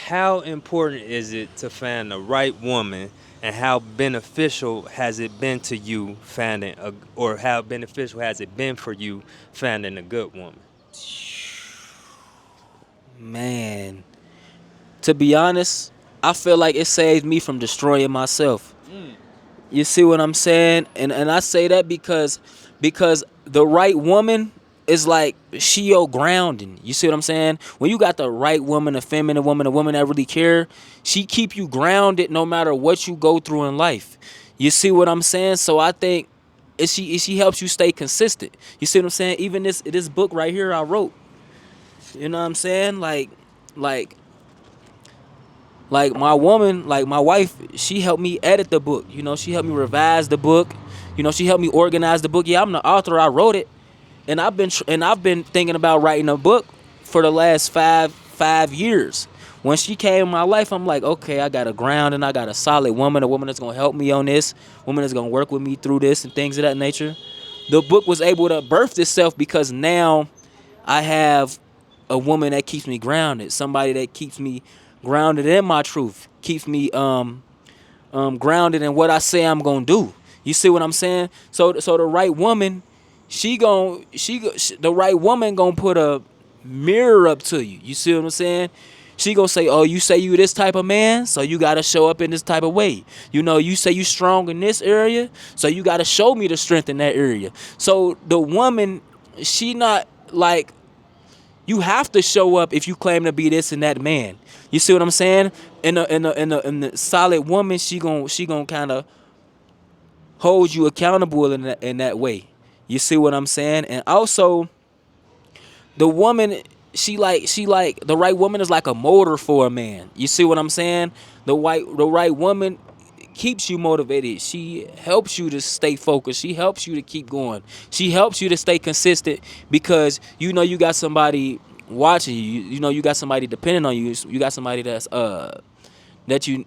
How important is it to find the right woman, and how beneficial has it been to you finding a, or how beneficial has it been for you finding a good woman? Man, to be honest, I feel like it saved me from destroying myself. You see what I'm saying? And I say that because the right woman is like, she your grounding. You see what I'm saying? When you got the right woman, a feminine woman, a woman that really care, she keep you grounded no matter what you go through in life. You see what I'm saying? So I think she helps you stay consistent. You see what I'm saying? Even this book right here I wrote. You know what I'm saying? Like like my woman, like my wife, she helped me edit the book. You know, she helped me revise the book. You know, she helped me organize the book. Yeah, I'm the author. I wrote it, and I've been thinking about writing a book for the last five years. When she came in my life, I'm like, okay, I got a ground and I got a solid woman, a woman that's gonna help me on this, woman that's gonna work with me through this and things of that nature. The book was able to birth itself because now I have a woman that keeps me grounded, somebody that keeps me grounded in my truth, keeps me grounded in what I say I'm gonna do. You see what I'm saying? So the right woman, the right woman gonna put a mirror up to you. You see what I'm saying? She gonna say, "Oh, you say you this type of man, so you gotta show up in this type of way. You know, you say you strong in this area, so you gotta show me the strength in that area." So the woman, she not like, you have to show up if you claim to be this and that man. You see what I'm saying? In the solid woman, she gonna kind of hold you accountable in that way. You see what I'm saying? And also, the woman, she like the right woman is like a motor for a man. You see what I'm saying? The right woman keeps you motivated. She helps you to stay focused. She helps you to keep going. She helps you to stay consistent, because you know you got somebody watching you. You know you got somebody depending on you. You got somebody that's that you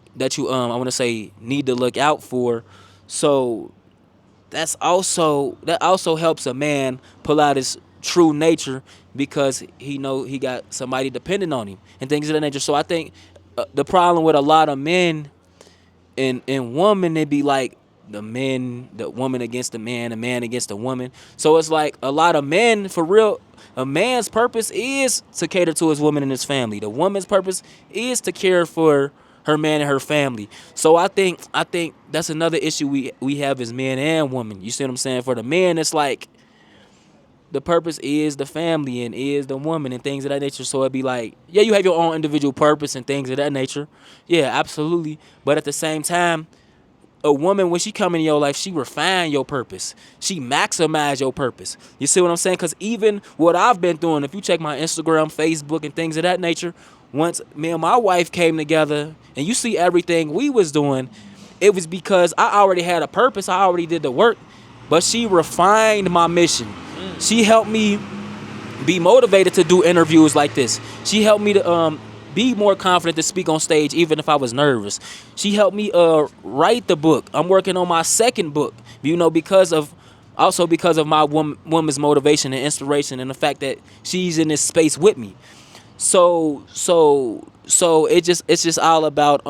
I want to say need to look out for. So that also helps a man pull out his true nature, because he know he got somebody depending on him and things of that nature. So I think the problem with a lot of men and women, it be like the woman against the man against the woman. So it's like a lot of men, for real, a man's purpose is to cater to his woman and his family. The woman's purpose is to care for her man and her family. So I think that's another issue we have as men and women. You see what I'm saying? For the men, it's like the purpose is the family and is the woman and things of that nature. So it'd be like, yeah, you have your own individual purpose and things of that nature. Yeah, absolutely. But at the same time, a woman, when she come in your life, she refine your purpose. She maximize your purpose. You see what I'm saying? Because even what I've been doing, if you check my Instagram, Facebook, and things of that nature, once me and my wife came together and you see everything we was doing, it was because I already had a purpose. I already did the work, but she refined my mission. She helped me be motivated to do interviews like this. She helped me to be more confident to speak on stage even if I was nervous. She helped me write the book. I'm working on my second book, because of my woman's motivation and inspiration and the fact that she's in this space with me. So it's just all about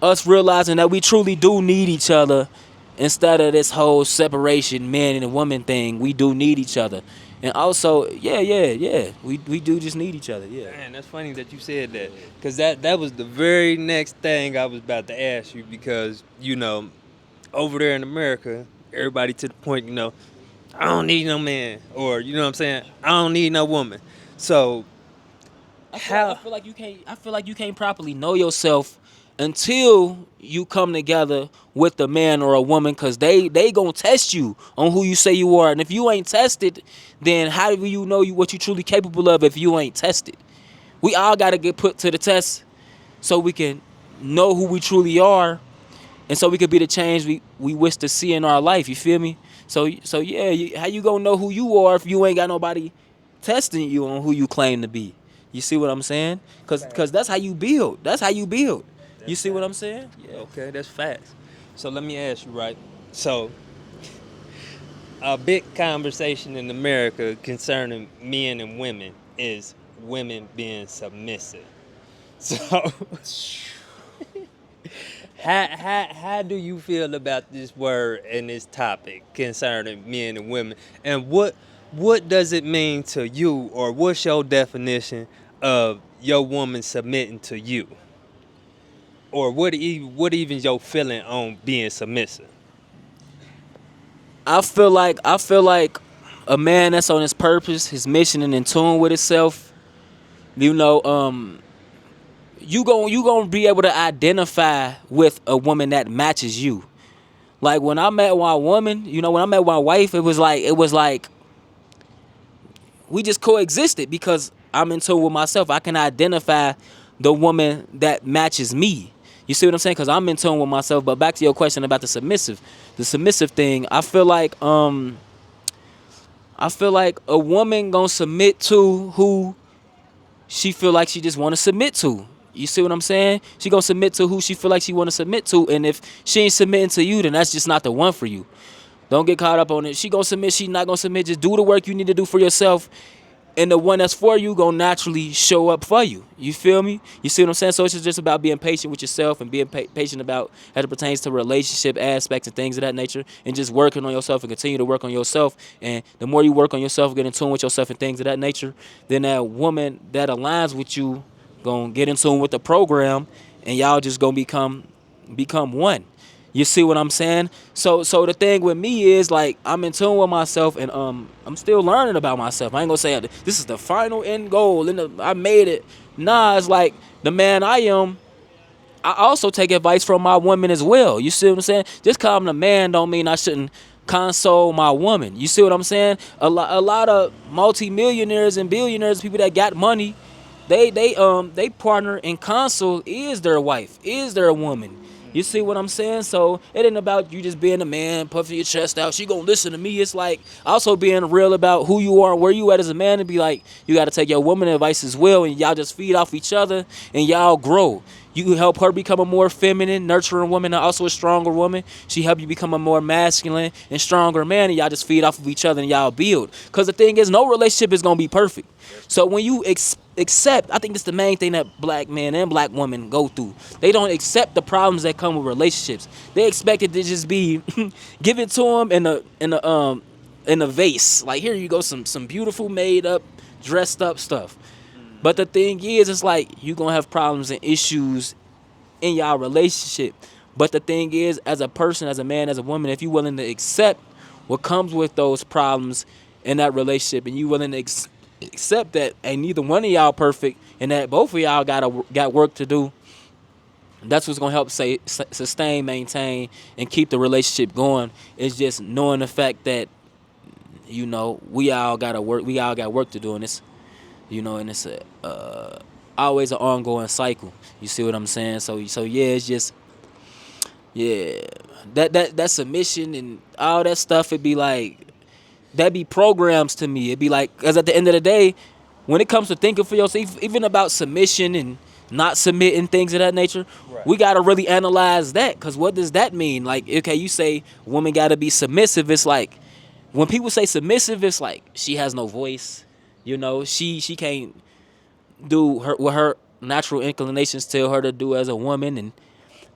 us realizing that we truly do need each other instead of this whole separation, man and woman thing. We do need each other. And also, yeah. We do just need each other, yeah. Man, that's funny that you said that, because that was the very next thing I was about to ask you, because over there in America, everybody to the point, I don't need no man, or you know what I'm saying, I don't need no woman. So I feel like you can't properly know yourself until you come together with a man or a woman, because they gonna test you on who you say you are. And if you ain't tested, then how do you know what you truly capable of if you ain't tested? We all gotta get put to the test so we can know who we truly are, and so we can be the change we wish to see in our life. You feel me? So yeah, how you gonna know who you are if you ain't got nobody testing you on who you claim to be? You see what I'm saying? Cause that's how you build. That's how you build. You see what I'm saying? yeah, okay, that's facts. So let me ask you, right? So a big conversation in America concerning men and women is women being submissive. So how do you feel about this word and this topic concerning men and women, and what does it mean to you, or what's your definition of your woman submitting to you, or what even your feeling on being submissive? I feel like a man that's on his purpose, his mission, and in tune with himself. You know, you gonna be able to identify with a woman that matches you. Like when I met my woman, when I met my wife, it was like we just coexisted because I'm in tune with myself. I can identify the woman that matches me. You see what I'm saying? Because I'm in tune with myself. But back to your question about the submissive thing. I feel like a woman gonna submit to who she feel like she just want to submit to. You see what I'm saying? She gonna submit to who she feel like she want to submit to, and if she ain't submitting to you, then that's just not the one for you. Don't get caught up on it. She gonna submit, she not gonna submit. Just do the work you need to do for yourself, and the one that's for you gonna naturally show up for you. You feel me? You see what I'm saying? So it's just about being patient with yourself and being patient about as it pertains to relationship aspects and things of that nature, and just working on yourself and continue to work on yourself. And the more you work on yourself, get in tune with yourself and things of that nature, then that woman that aligns with you gonna get in tune with the program, and y'all just gonna become one. You see what I'm saying? So the thing with me is, like, I'm in tune with myself, and I'm still learning about myself. I ain't gonna say this is the final end goal and I made it. Nah, it's like the man I am. I also take advice from my woman as well. You see what I'm saying? Just cause I'm the man don't mean I shouldn't console my woman. You see what I'm saying? A lot of multi-millionaires and billionaires, people that got money, they partner in console is their wife, is their woman. You see what I'm saying? So it ain't about you just being a man, puffing your chest out. She gonna listen to me. It's like also being real about who you are and where you at as a man, and be like, you got to take your woman advice as well, and y'all just feed off each other and y'all grow. You help her become a more feminine, nurturing woman, and also a stronger woman. She help you become a more masculine and stronger man, and y'all just feed off of each other and y'all build. Because the thing is, no relationship is gonna be perfect. So when you accept, I think that's the main thing that black men and black women go through. They don't accept the problems that come with relationships. They expect it to just be given to them in a vase. Like, here you go, some beautiful made up, dressed up stuff. But the thing is, it's like you gonna have problems and issues in y'all relationship. But the thing is, as a person, as a man, as a woman, if you willing to accept what comes with those problems in that relationship, and you willing to accept that ain't neither one of y'all perfect, and that both of y'all got work to do, that's what's gonna help sustain, maintain, and keep the relationship going. It's just knowing the fact that we all gotta work. We all got work to do, and and it's always an ongoing cycle. You see what I'm saying? So yeah, it's just yeah, that submission and all that stuff. It'd be like that be programs to me. It'd be like, because at the end of the day, when it comes to thinking for yourself, even about submission and not submitting, things of that nature, Right. we gotta really analyze that. Because what does that mean? Like, okay, you say woman gotta be submissive. It's like when people say submissive, it's like she has no voice. She can't do what her natural inclinations tell her to do as a woman, and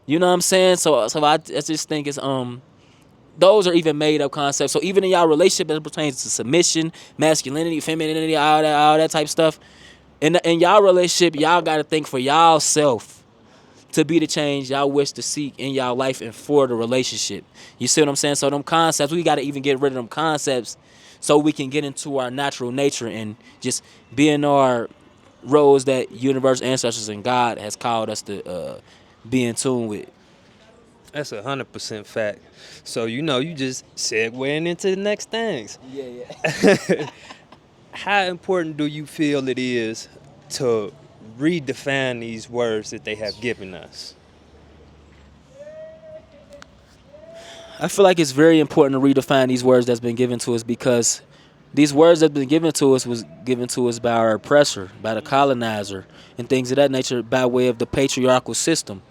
you know what I'm saying. So I just think it's those are even made up concepts. So even in y'all relationship as it pertains to submission, masculinity, femininity, all that type stuff, in y'all relationship, y'all got to think for y'all self to be the change y'all wish to seek in y'all life and for the relationship. You see what I'm saying? So them concepts, we got to even get rid of them concepts so we can get into our natural nature and just be in our roles that universe, ancestors, and God has called us to be in tune with. That's 100% fact. So you just segueing into the next things. Yeah. How important do you feel it is to redefine these words that they have given us? I feel like it's very important to redefine these words that's been given to us, because these words that's been given to us was given to us by our oppressor, by the colonizer, and things of that nature by way of the patriarchal system.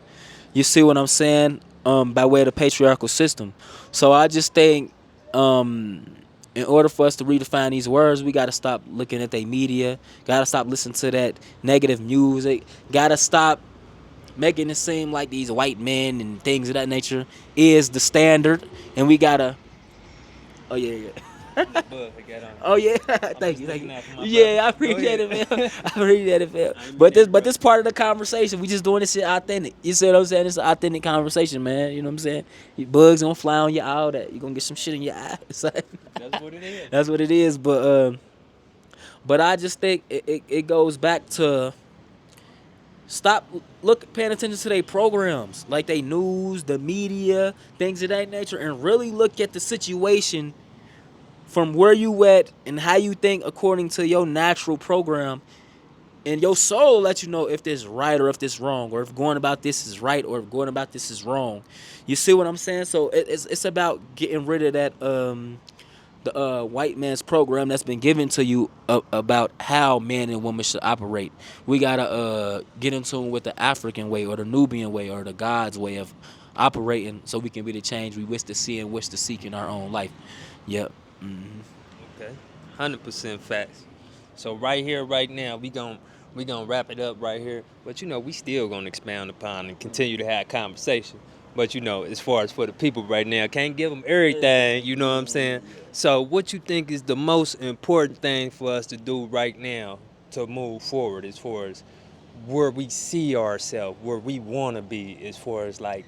You see what I'm saying? By way of the patriarchal system. So I just think, in order for us to redefine these words, we got to stop looking at the media. Got to stop listening to that negative music. Got to stop making it seem like these white men and things of that nature is the standard, and we gotta. Oh yeah. Oh yeah, thank you. Yeah, I appreciate it, man. I appreciate it, man. But this part of the conversation, we just doing this shit authentic. You see what I'm saying? It's an authentic conversation, man. You know what I'm saying? Your bugs gonna fly on you, all that. You gonna get some shit in your eye. That's what it is. That's what it is. But I just think it goes back to stop paying attention to their programs, like they news, the media, things of that nature, and really look at the situation from where you at and how you think according to your natural program, and your soul let you know if this right or if this wrong, or if going about this is right or if going about this is wrong. You see what I'm saying? So it's about getting rid of that the white man's program that's been given to you about how men and women should operate. We gotta get in tune with the African way or the Nubian way or the God's way of operating, so we can be the change we wish to see and wish to seek in our own life. Yep. Mm-hmm. Okay, 100% facts. So right here, right now, we gonna wrap it up right here. But we still gonna expound upon and continue to have conversation. But as far as for the people right now, can't give them everything. You know what I'm saying? So what you think is the most important thing for us to do right now to move forward, as far as where we see ourselves, where we want to be, as far as like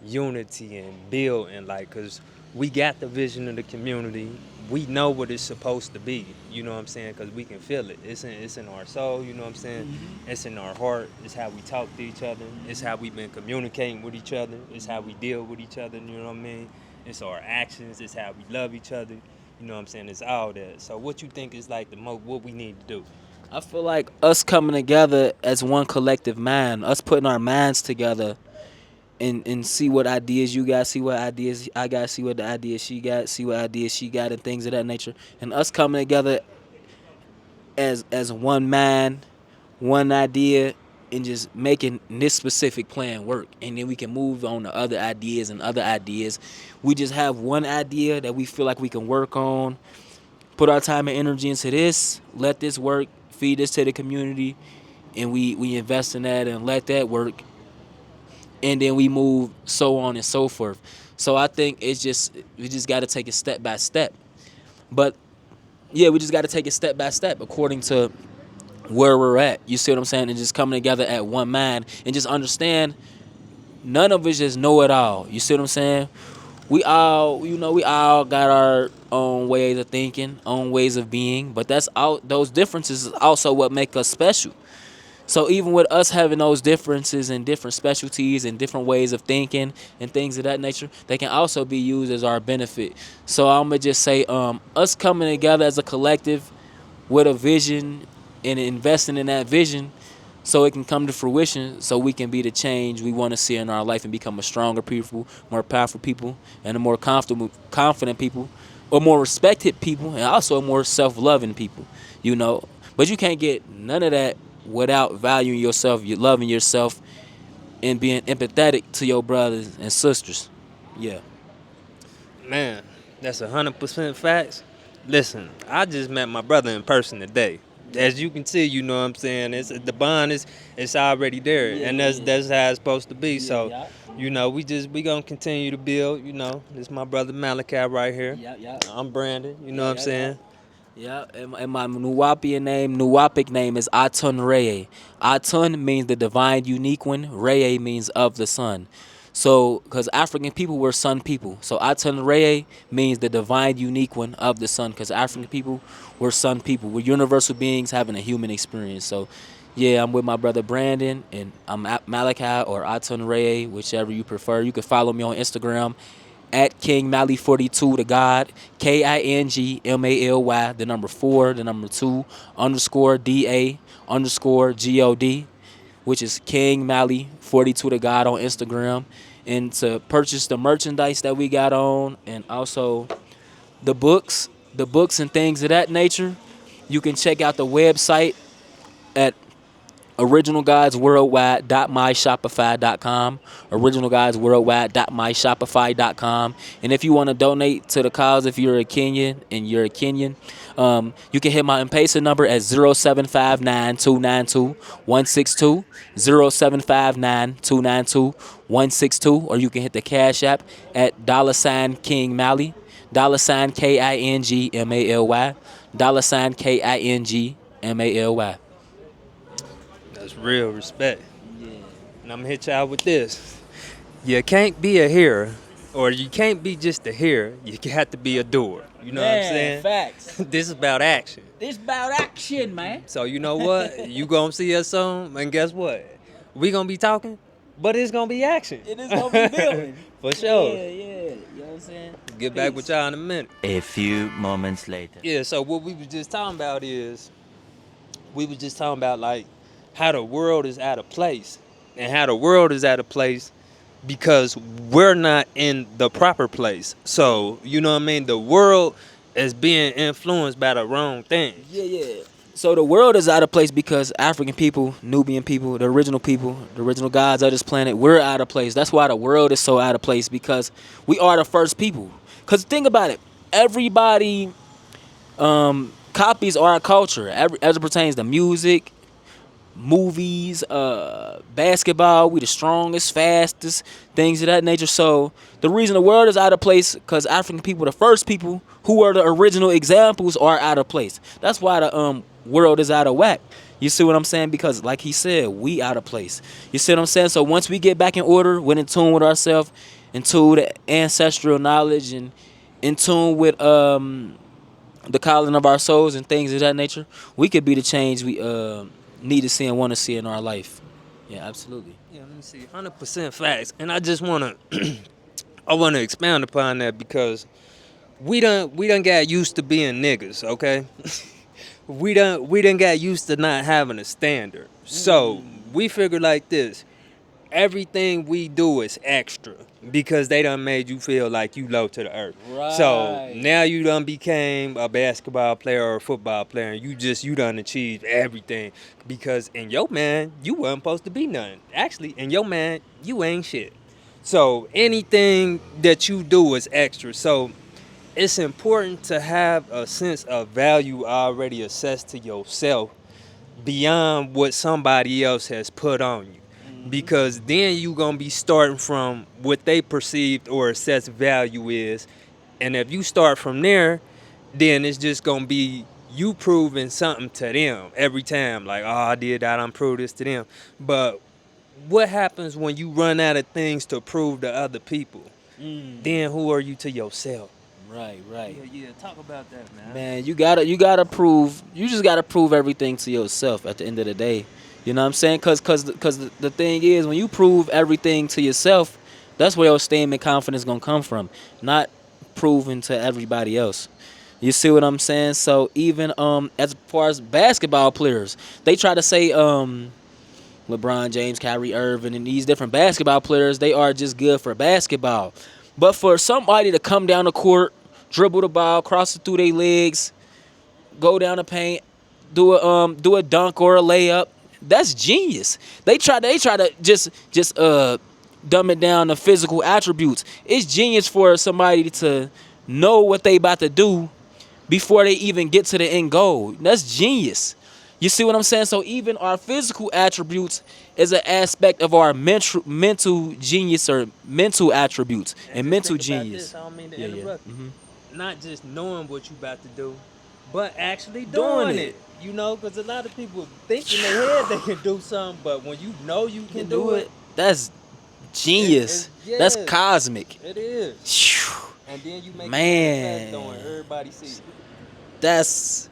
unity and building, like, because we got the vision of the community. We know what it's supposed to be. You know what I'm saying? Because we can feel it. It's in our soul. You know what I'm saying? Mm-hmm. It's in our heart. It's how we talk to each other. It's how we've been communicating with each other. It's how we deal with each other. You know what I mean? It's our actions. It's how we love each other. You know what I'm saying? It's all that. So what you think is like the most, what we need to do? I feel like us coming together as one collective mind, us putting our minds together and see what ideas you got, see what ideas I got, see what the ideas she got, see what ideas she got, and things of that nature. And us coming together as one mind, one idea, and just making this specific plan work. And then we can move on to other ideas and other ideas. We just have one idea that we feel like we can work on, put our time and energy into this, let this work, feed this to the community, and we invest in that and let that work, and then we move so on and so forth. So I think we just got to take it step by step. But yeah, we just got to take it step by step according to where we're at. You see what I'm saying? And just coming together at one mind and just understand none of us just know it all. You see what I'm saying? We all, we all got our own ways of thinking, own ways of being, but that's all. Those differences is also what make us special. So even with us having those differences and different specialties and different ways of thinking and things of that nature, they can also be used as our benefit. So I'm gonna just say, us coming together as a collective with a vision and investing in that vision so it can come to fruition, so we can be the change we want to see in our life and become a stronger people, more powerful people, and a more confident people, or more respected people, and also a more self-loving people. You know, but you can't get none of that without valuing yourself, you loving yourself, and being empathetic to your brothers and sisters. Yeah. Man, that's 100% facts. Listen, I just met my brother in person today. As you can see, you know what I'm saying. It's the bond is it's already there, Yeah, and yeah, that's how it's supposed to be. yeah, So, yeah. we gonna continue to build. This my brother Malachi right here. Yeah, yeah. I'm Brandon. You know Yeah, what I'm yeah, yeah. saying. Yeah, and my Nuwapic name is Atun Reye. Atun means the divine unique one. Reye means of the sun. So, because African people were sun people. So Atun Reye means the divine unique one of the sun. Because African people were sun people. We're universal beings having a human experience. So, yeah, I'm with my brother Brandon, and I'm at Malachi or Atun Reye, whichever you prefer. You can follow me on Instagram at King Mally 42 to God, KINGMALY, the number 4, the number 2, underscore DA, underscore GOD, which is King Mally 42 to God on Instagram. And to purchase the merchandise that we got on, and also the books and things of that nature, you can check out the website at originalguidesworldwide.myshopify.com, originalguidesworldwide.myshopify.com. And if you want to donate to the cause, if you're a Kenyan and you're a Kenyan, you can hit my M-Pesa number at 0759-292-162, 0759-292-162, or you can hit the Cash App at $King Mally, $KINGMALY, $KINGMALY. That's real respect. And I'm gonna hit y'all with this. You can't be a hearer, or you can't be just a hearer. You have to be a doer. You know what I'm saying? Facts. This is about action. This about action, man. So you know what? You gonna see us soon, and guess what? We gonna be talking, but it's gonna be action. It is gonna be building. For sure. Yeah. You know what I'm saying? Get back with y'all in a minute. A few moments later. Yeah. So what we was just talking about is, we was just talking about like how the world is out of place, and how the world is out of place because we're not in the proper place. So you know what I mean? The world is being influenced by the wrong things. Yeah. So the world is out of place because African people, Nubian people, the original gods of this planet, we're out of place. That's why the world is so out of place, because we are the first people. Because think about it, everybody copies our culture as it pertains to music, movies, basketball. We the strongest, fastest, things of that nature. So the reason the world is out of place, because African people, the first people who are the original examples, are out of place. That's why the world is out of whack. You see what I'm saying? Because like he said, we out of place. You see what I'm saying? So once we get back in order, when in tune with ourselves, in tune with the ancestral knowledge, and in tune with the calling of our souls and things of that nature, we could be the change we need to see and want to see in our life. Yeah, absolutely. Yeah, let me see. 100% facts. And I just wanna I wanna expound upon that because we done got used to being niggas, okay? we done got used to not having a standard. So we figure like this. Everything we do is extra because they done made you feel like you low to the earth. Right. So now you done became a basketball player or a football player, and you done achieved everything because in your man you wasn't supposed to be nothing. Actually, in your man you ain't shit. So anything that you do is extra. So it's important to have a sense of value already assessed to yourself beyond what somebody else has put on you. Because then you gonna be starting from what they perceived or assessed value is, and if you start from there, then it's just gonna be you proving something to them every time. Like, oh, I did that, I'm proved this to them. But what happens when you run out of things to prove to other people? Then who are you to yourself? Right, right. Yeah. Talk about that, man. Man, you gotta prove. You just gotta prove everything to yourself at the end of the day. You know what I'm saying? Cause the thing is, when you prove everything to yourself, that's where your esteem and confidence gonna come from, not proving to everybody else. You see what I'm saying? So even as far as basketball players, they try to say LeBron James, Kyrie Irving, and these different basketball players, they are just good for basketball. But for somebody to come down the court, dribble the ball, cross it through their legs, go down the paint, do a dunk or a layup, that's genius. They try to just dumb it down to physical attributes. It's genius for somebody to know what they about to do before they even get to the end goal. That's genius. You see what I'm saying? So even our physical attributes is an aspect of our mental genius or mental attributes and just mental think about genius. this, I don't mean to Yeah. interrupt you. Not just knowing what you about to do, but actually Doing doing it. it. You know, because a lot of people think in their head they can do something, but when you know you can do it, That's genius. That's yes. cosmic. It is. Phew. And then you make Man. it knowing everybody sees it. That's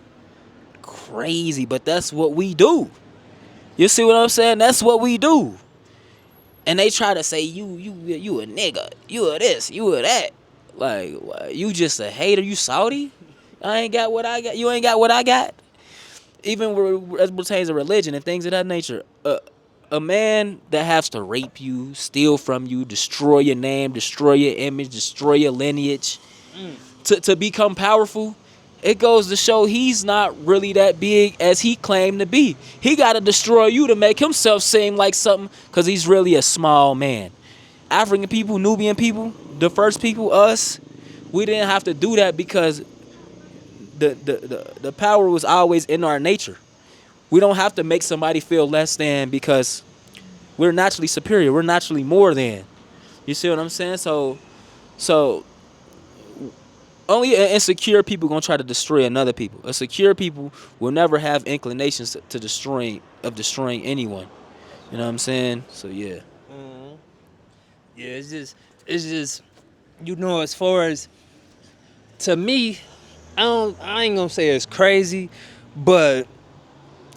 crazy, but that's what we do. You see what I'm saying? That's what we do. And they try to say you a nigga, you a this, you a that. Like what, you just a hater, you Saudi? I ain't got what I got. You ain't got what I got. Even as pertains to religion and things of that nature, a man that has to rape you, steal from you, destroy your name, destroy your image, destroy your lineage, to become powerful, it goes to show he's not really that big as he claimed to be. He got to destroy you to make himself seem like something because he's really a small man. African people, Nubian people, the first people, us, we didn't have to do that because the power was always in our nature. We don't have to make somebody feel less than because we're naturally superior. We're naturally more than. You see what I'm saying? So only an insecure people gonna try to destroy another people. A secure people will never have inclinations to destroying anyone. You know what I'm saying? So yeah. Yeah, it's just, as far as, to me, I ain't gonna say it's crazy, but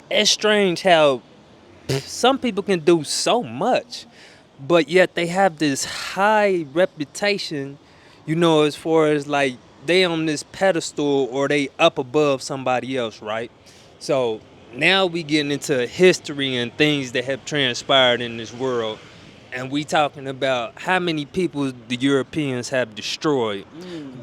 it's strange how some people can do so much, but yet they have this high reputation, as far as like they on this pedestal or they up above somebody else, right? So now we getting into history and things that have transpired in this world, and we talking about how many people the Europeans have destroyed,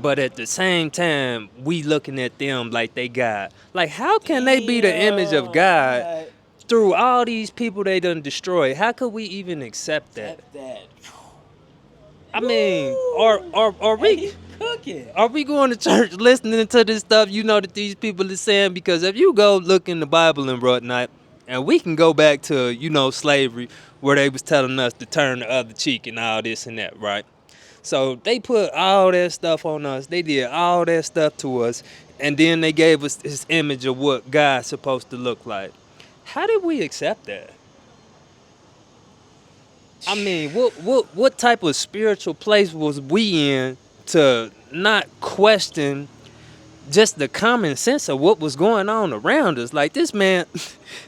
but at the same time we looking at them like they God. Like, how can they be the image of God through all these people they done destroyed? How could we even accept that? I mean, are we cooking? are we going to church listening to this stuff? That these people are saying, because if you go look in the Bible and whatnot, and we can go back to slavery, where they was telling us to turn the other cheek and all this and that, right? So they put all that stuff on us. They did all that stuff to us, and then they gave us this image of what God's supposed to look like. How did we accept that? I mean, what type of spiritual place was we in to not question just the common sense of what was going on around us? Like, this man,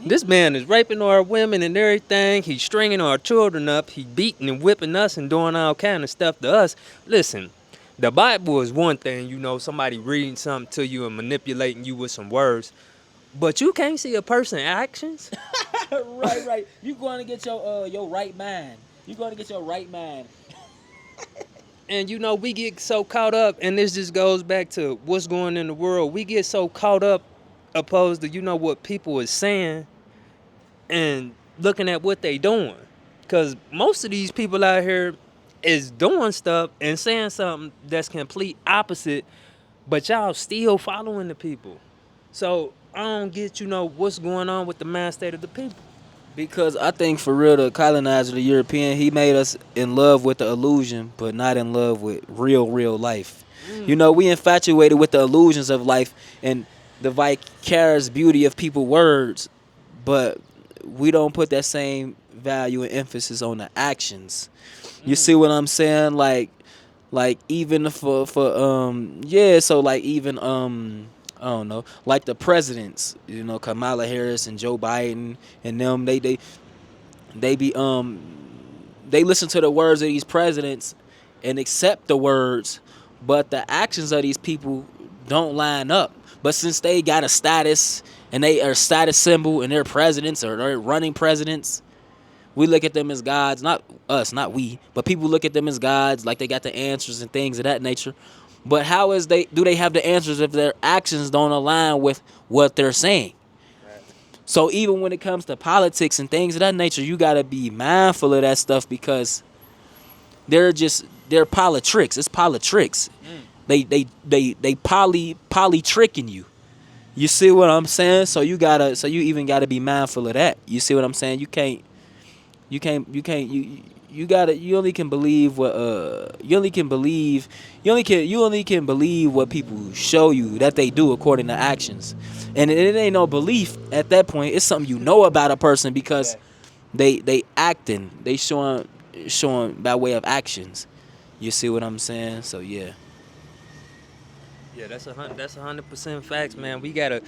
this man is raping our women and everything. He's stringing our children up. He beating and whipping us and doing all kind of stuff to us. Listen, the Bible is one thing, somebody reading something to you and manipulating you with some words, but you can't see a person's actions. Right. You going to get your right mind. You going to get your right mind. And we get so caught up, and this just goes back to what's going in the world. We get so caught up opposed to what people is saying and looking at what they doing. Because most of these people out here is doing stuff and saying something that's complete opposite, but y'all still following the people. So I don't get what's going on with the mind state of the people. Because I think for real, the colonizer, the European, he made us in love with the illusion, but not in love with real life. We infatuated with the illusions of life, and the vicarious beauty of people's words, but we don't put that same value and emphasis on the actions. You see what I'm saying? Like even yeah, so like even I don't know, like the presidents, Kamala Harris and Joe Biden and them, they be they listen to the words of these presidents and accept the words, but the actions of these people don't line up. But since they got a status and they are a status symbol and they're presidents or they're running presidents, we look at them as gods. Not us, not we, but people look at them as gods, like they got the answers and things of that nature. But how is they have the answers if their actions don't align with what they're saying? So even when it comes to politics and things of that nature, you gotta be mindful of that stuff because they're politricks. It's politricks. They poly tricking you. You see what I'm saying? So you even gotta be mindful of that. You see what I'm saying? You only can believe what you only can believe what people show you that they do according to actions. And it ain't no belief at that point. It's something you know about a person because they acting. They showing by way of actions. You see what I'm saying? So yeah. Yeah, that's 100% facts, man. We gotta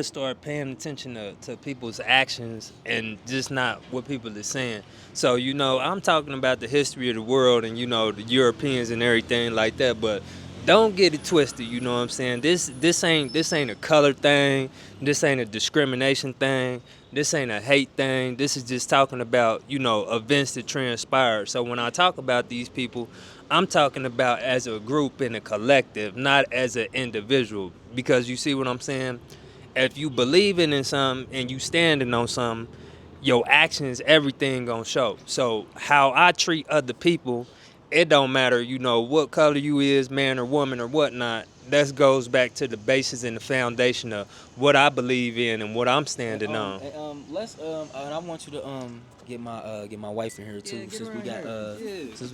start paying attention to people's actions and just not what people are saying. So I'm talking about the history of the world and the Europeans and everything like that, but don't get it twisted. You know what I'm saying? This ain't a color thing. This ain't a discrimination thing. This ain't a hate thing. This is just talking about events that transpired. So when I talk about these people, I'm talking about as a group and a collective, not as an individual. Because you see what I'm saying? If you believing in something and you standing on something, your actions, everything gonna show. So how I treat other people, it don't matter, what color you is, man or woman or whatnot. That goes back to the basis and the foundation of what I believe in and what I'm standing on. Let's and I want you to get my wife in here too, since we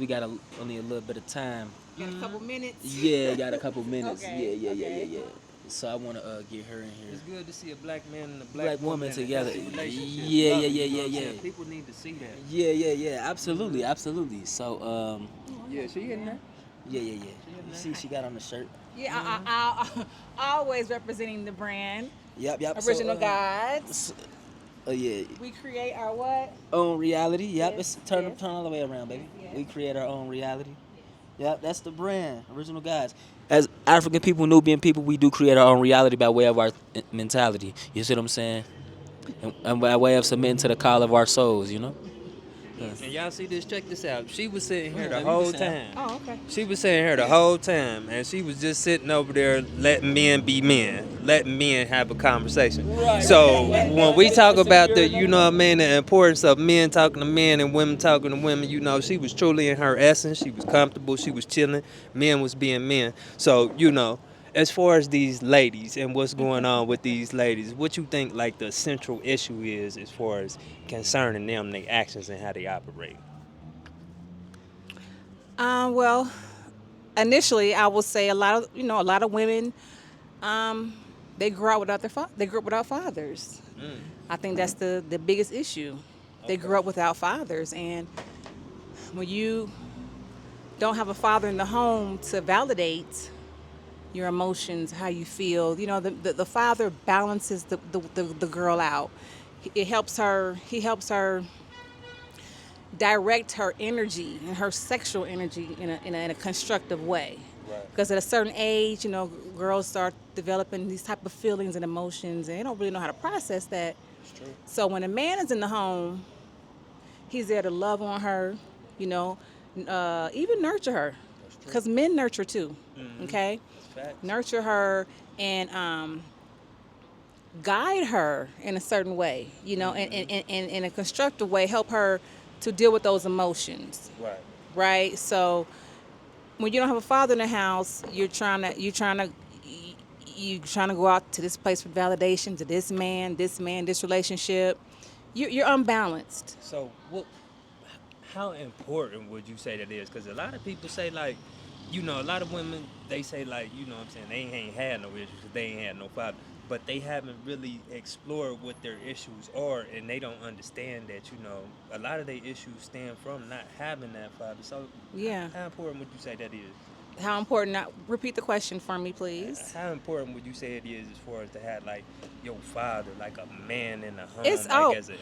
got only a little bit of time. Got a couple minutes. Yeah, got a couple minutes. Okay, Yeah. So I want to get her in here. It's good to see a black man and a Black woman in a together. healthy relationship. Yeah. Love it, you know what I'm saying? People need to see that. Yeah. Absolutely. So Yeah, she in there. yeah. You see, she got on the shirt. Yeah, I always representing the brand. Yep. Original so, Gods. Oh yeah. We create our what? Own reality. Yep. Yes, It's turn yes. all the way around, baby. Yes. We create our own reality. Yep, that's the brand. Original Gods. As African people, Nubian people, we do create our own reality by way of our mentality. You see what I'm saying? And by way of submitting to the call of our souls, And y'all see this? Check this out. She was sitting here the Yeah, whole you can time. Oh, okay. She was sitting here the whole time, and she was just sitting over there letting men be men, letting men have a conversation. Right. So when we talk about the importance of men talking to men and women talking to women, she was truly in her essence. She was comfortable. She was chilling. Men was being men. So as far as these ladies and what's going on with these ladies, what you think like the central issue is as far as concerning them, their actions and how they operate? Well, initially, I will say a lot of women, they grew up without they grew up without fathers. I think that's the biggest issue. They grew up without fathers, and when you don't have a father in the home to validate your emotions, how you feel, the father balances the girl out. He helps her direct her energy and her sexual energy in a constructive way. Right. Because at a certain age, girls start developing these type of feelings and emotions, and they don't really know how to process that. It's true. So when a man is in the home, he's there to love on her, even nurture her, because men nurture too. Okay, Facts. nurture her and guide her in a certain way, and in a constructive way, help her to deal with those emotions. Right. Right. So when you don't have a father in the house, you're trying to go out to this place for validation, to this man, this relationship. You're unbalanced. So, how important would you say that is? Because a lot of people say, like, a lot of women, they say, like, what I'm saying, they ain't had no issues because they ain't had no father. but they haven't really explored what their issues are, and they don't understand that, you know, a lot of their issues stem from not having that father. So Yeah. how important would you say that is? How important? Repeat the question for me, please. How important would you say it is as far as to have like your father, like a man in the home, It's like oh as a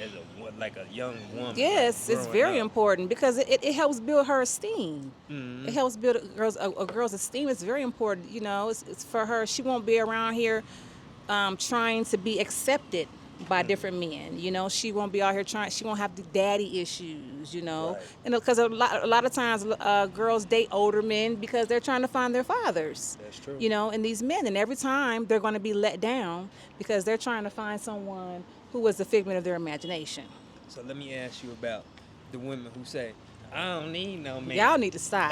like a young woman? yes, like, it's growing very up? important because it helps build her esteem. Mhm. It helps build a girl's esteem. It's very important. You know, it's for her. She won't be around here trying to be accepted by different men. You know, she won't be out here trying. She won't have the daddy issues. You know, Right. and because a lot of times girls date older men because they're trying to find their fathers. That's true. You know, and these men, and every time they're going to be let down because they're trying to find someone who was the figment of their imagination. So let me ask you about the women who say, I don't need no man. Y'all need to stop.